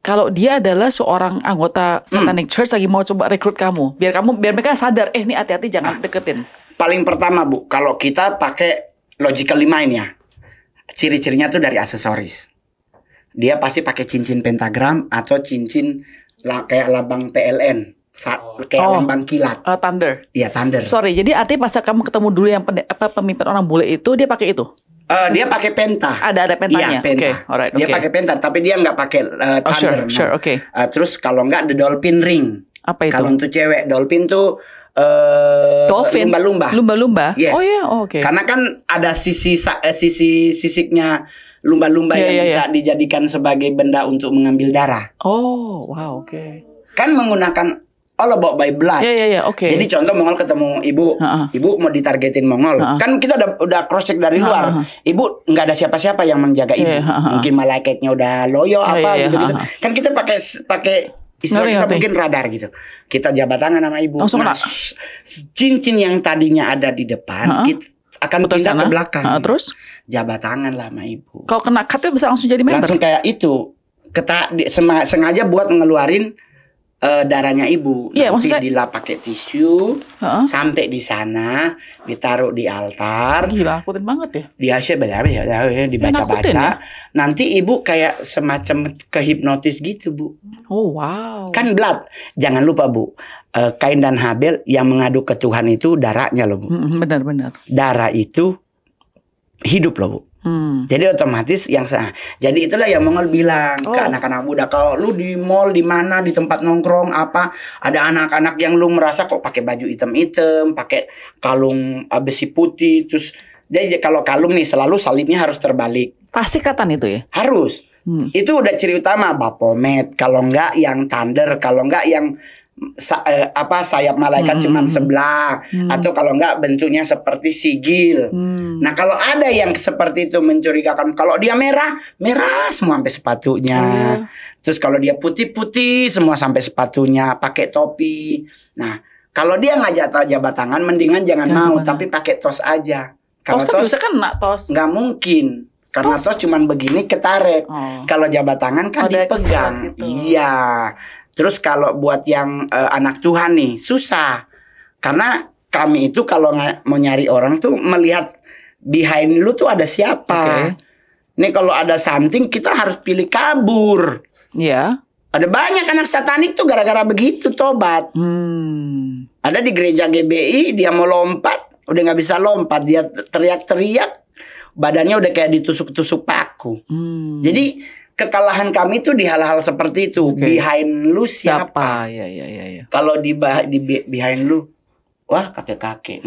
Speaker 2: kalau dia adalah seorang anggota Satanic Church lagi mau coba rekrut kamu, biar mereka sadar, ini hati-hati jangan deketin.
Speaker 1: Paling pertama Bu, kalau kita pakai logical mind ya, ciri-cirinya tuh dari aksesoris. Dia pasti pakai cincin pentagram atau cincin kayak lambang PLN, kayak lambang kilat.
Speaker 2: Thunder.
Speaker 1: Iya, thunder.
Speaker 2: Sorry, jadi artinya pas kamu ketemu dulu yang pemimpin orang bule itu, dia pakai itu?
Speaker 1: Dia pakai penta.
Speaker 2: Ada pentanya.
Speaker 1: Iya, penta. Dia pakai penta, tapi dia nggak pakai thunder.
Speaker 2: Sure,
Speaker 1: terus kalau nggak the dolphin ring.
Speaker 2: Apa itu?
Speaker 1: Kalau untuk cewek, dolphin tuh
Speaker 2: dolphin, lumba-lumba.
Speaker 1: Yes.
Speaker 2: Oke.
Speaker 1: Karena kan ada sisi sisiknya lumba-lumba yang bisa dijadikan sebagai benda untuk mengambil darah.
Speaker 2: Oke.
Speaker 1: Kan menggunakan all about by blood.
Speaker 2: Oke.
Speaker 1: Jadi contoh Mongol ketemu ibu mau ditargetin Mongol. Kan kita udah cross check dari luar. Ibu nggak ada siapa-siapa yang menjaga ibu. Mungkin malaikatnya udah loyo gitu-gitu. Kan kita pakai istilah kita mungkin radar gitu. Kita jabat tangan sama ibu. Cincin yang tadinya ada di depan kita akan pindah ke belakang.
Speaker 2: Terus
Speaker 1: jabat tangan lah sama ibu.
Speaker 2: Kalau kena cut bisa langsung jadi member.
Speaker 1: Langsung kayak itu. Sengaja buat ngeluarin darahnya ibu. Nanti dilap pakai tisu sampai di sana, ditaruh di altar.
Speaker 2: Gila, akutin banget ya.
Speaker 1: Dibaca-baca. Nanti ibu kayak semacam kehipnotis gitu Bu. Kan blood. Jangan lupa Bu, Kain dan Habel yang mengadu ke Tuhan itu darahnya loh Bu.
Speaker 2: Benar-benar.
Speaker 1: Darah itu hidup loh Bu. Jadi otomatis jadi itulah yang Mongol bilang ke anak-anak muda, kalau lu di mall di mana di tempat nongkrong apa ada anak-anak yang lu merasa kok pakai baju hitam-hitam, pakai kalung besi putih, terus dia kalau kalung nih selalu salibnya harus terbalik.
Speaker 2: Pasti ikatan itu ya?
Speaker 1: Harus. Itu udah ciri utama Baphomet, kalau enggak yang thunder, kalau enggak yang sayap malaikat cuman sebelah, atau kalau enggak bentuknya seperti sigil. Nah kalau ada yang seperti itu mencurigakan, kalau dia merah semua sampai sepatunya. Terus kalau dia putih semua sampai sepatunya, pakai topi. Nah kalau dia nggak jabat tangan, mendingan jangan mau, tapi pakai tos aja. Kalau
Speaker 2: tos kan kena tos,
Speaker 1: nggak mungkin. Karena tos cuman begini ketarik. Kalau jabat tangan kan dipegang. Gitu. Iya. Terus kalau buat yang anak Tuhan nih susah. Karena kami itu kalau mau nyari orang tuh melihat behind lu tuh ada siapa. Nih kalau ada something kita harus pilih kabur.
Speaker 2: Iya.
Speaker 1: Ada banyak anak satanik tuh gara-gara begitu tobat. Ada di gereja GBI, dia mau lompat, udah nggak bisa lompat, dia teriak-teriak, badannya udah kayak ditusuk-tusuk paku. Jadi kekalahan kami tuh di hal-hal seperti itu. Behind lu siapa?
Speaker 2: Ya.
Speaker 1: Kalau di behind lu, wah kakek-kakek.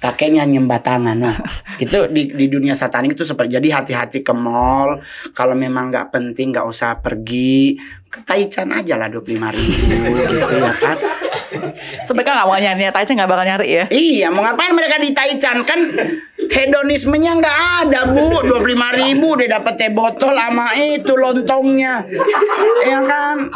Speaker 1: Kakeknya nyembah tangan. Nah, itu di dunia satanik itu seperti. Jadi hati-hati ke mall. Kalau memang nggak penting nggak usah pergi. Ke Taichan aja lah 25.000 gitu ya kan.
Speaker 2: Sebenarnya nggak mau nyari Taichan, nggak bakal nyari ya.
Speaker 1: Iya, mau ngapain mereka di Taichan kan? Hedonismenya nggak ada Bu. 25.000 udah dapet teh botol sama itu lontongnya, ya kan.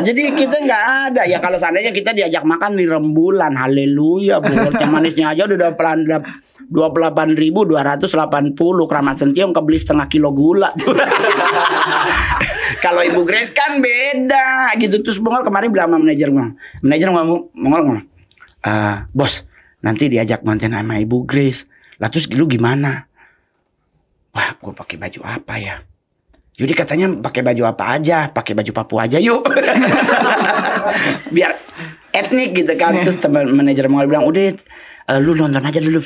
Speaker 1: Jadi kita nggak ada. Ya kalau seandainya kita diajak makan di Rembulan, haleluya Bu. Teh manisnya aja udah 28.280. Keramat Sentiong kebeli setengah kilo gula. Kalau Ibu Grace kan beda gitu. Terus Mongol kemarin bilang sama manajer Mongol ngomong, bos nanti diajak konten sama Ibu Grace. Lah terus lu gimana? Wah, gue pakai baju apa ya? Yudi katanya pakai baju apa aja, pakai baju Papua aja yuk. Biar etnik gitu kan. Terus teman manajer Mongol bilang, udah lu nonton aja dulu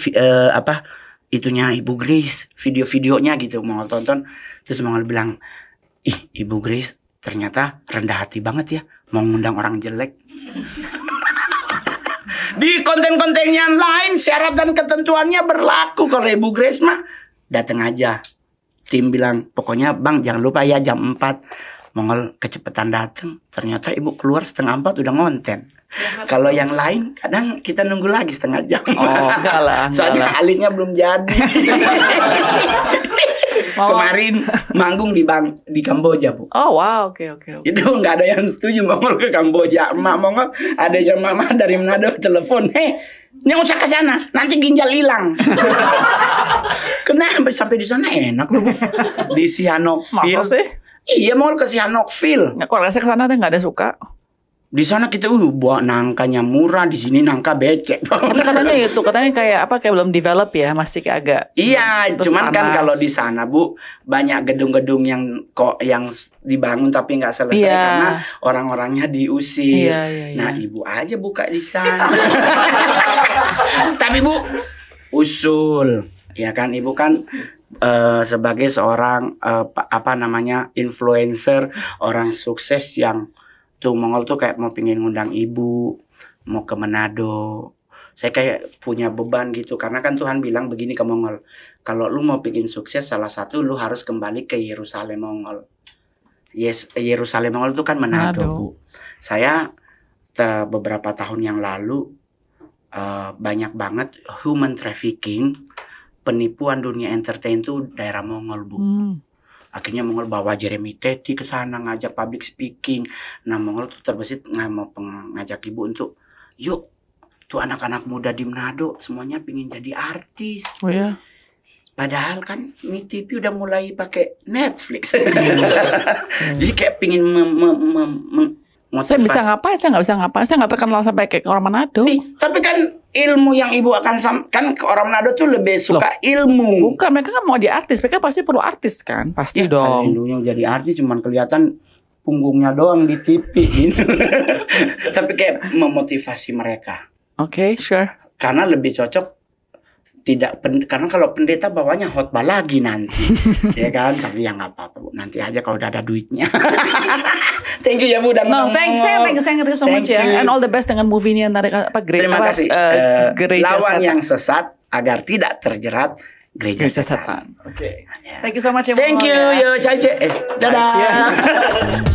Speaker 1: itunya Ibu Grace, video-videonya gitu Mongol tonton. Terus Mongol bilang, ih Ibu Grace ternyata rendah hati banget ya, mau ngundang orang jelek. Di konten-konten yang lain syarat dan ketentuannya berlaku. Kalau Ibu Grace mah datang aja. Tim bilang pokoknya Bang jangan lupa ya jam 4. Mongol kecepetan datang. Ternyata Ibu keluar setengah 4 udah ngonten. Kalau yang lain kadang kita nunggu lagi setengah jam.
Speaker 2: Oh enggak lah.
Speaker 1: Soalnya alisnya belum jadi. Kemarin manggung di Kamboja Bu.
Speaker 2: Oh wow, oke.
Speaker 1: Itu nggak ada yang setuju Mongol ke Kamboja. Emak Mongol ada yang mama dari Manado telepon, nggak usah ke sana, nanti ginjal hilang. Kenapa sampai di sana enak loh Bu. Di Sihanoukville.
Speaker 2: Masa sih?
Speaker 1: Iya Mongol ke Sihanoukville.
Speaker 2: Nggak, kalau saya ke sana tuh nggak ada suka.
Speaker 1: Di sana kita buah nangkanya murah, di sini nangka becek.
Speaker 2: Tapi katanya kayak belum develop ya, masih kayak agak.
Speaker 1: Iya, cuman panas. Kan kalau di sana Bu banyak gedung-gedung yang dibangun tapi nggak selesai karena orang-orangnya diusir.
Speaker 2: Iya.
Speaker 1: Nah, Ibu aja buka di sana. Tapi Bu usul, ya kan Ibu kan sebagai seorang influencer, orang sukses yang tuh Mongol tuh kayak mau pingin ngundang Ibu mau ke Manado. Saya kayak punya beban gitu karena kan Tuhan bilang begini ke Mongol, kalau lu mau pingin sukses salah satu lu harus kembali ke Yerusalem Mongol. Yerusalem Mongol itu kan Manado Bu. Saya beberapa tahun yang lalu banyak banget human trafficking, penipuan dunia entertain tuh daerah Mongol Bu. Akhirnya Mongol bawa Jeremy Teti ke sana ngajak public speaking. Nah Mongol tuh terbesit mau ngajak Ibu untuk yuk tuh anak-anak muda di Manado semuanya pingin jadi artis.
Speaker 2: Oh ya.
Speaker 1: Padahal kan Mi TV udah mulai pakai Netflix. Jadi kayak pingin
Speaker 2: saya bisa ngapain? Saya nggak bisa ngapain. Saya nggak terkenal sampai kayak orang Manado.
Speaker 1: Tapi kan ilmu yang Ibu akan kan ke orang Manado tuh lebih suka ilmu.
Speaker 2: Bukan, mereka kan mau jadi artis. Mereka pasti perlu artis kan, pasti ya, dong.
Speaker 1: Yang jadi artis cuman kelihatan punggungnya doang di TV. Gitu. Tapi kayak memotivasi mereka.
Speaker 2: Oke, sure.
Speaker 1: Karena lebih cocok karena kalau pendeta bawanya khotbah lagi nanti. Ya kan? Tapi ya nggak apa-apa Bu. Nanti aja kalau udah ada duitnya. Thank you ya Bu dan
Speaker 2: thank you so much ya. And all the best dengan movie-nya nanti
Speaker 1: Terima kasih.
Speaker 2: Gereja
Speaker 1: Lawan
Speaker 2: Setan.
Speaker 1: yang sesat agar tidak terjerat gereja setan.
Speaker 2: Oke. Thank you so much ya.
Speaker 1: Thank you. Yo, Caice. Dadah.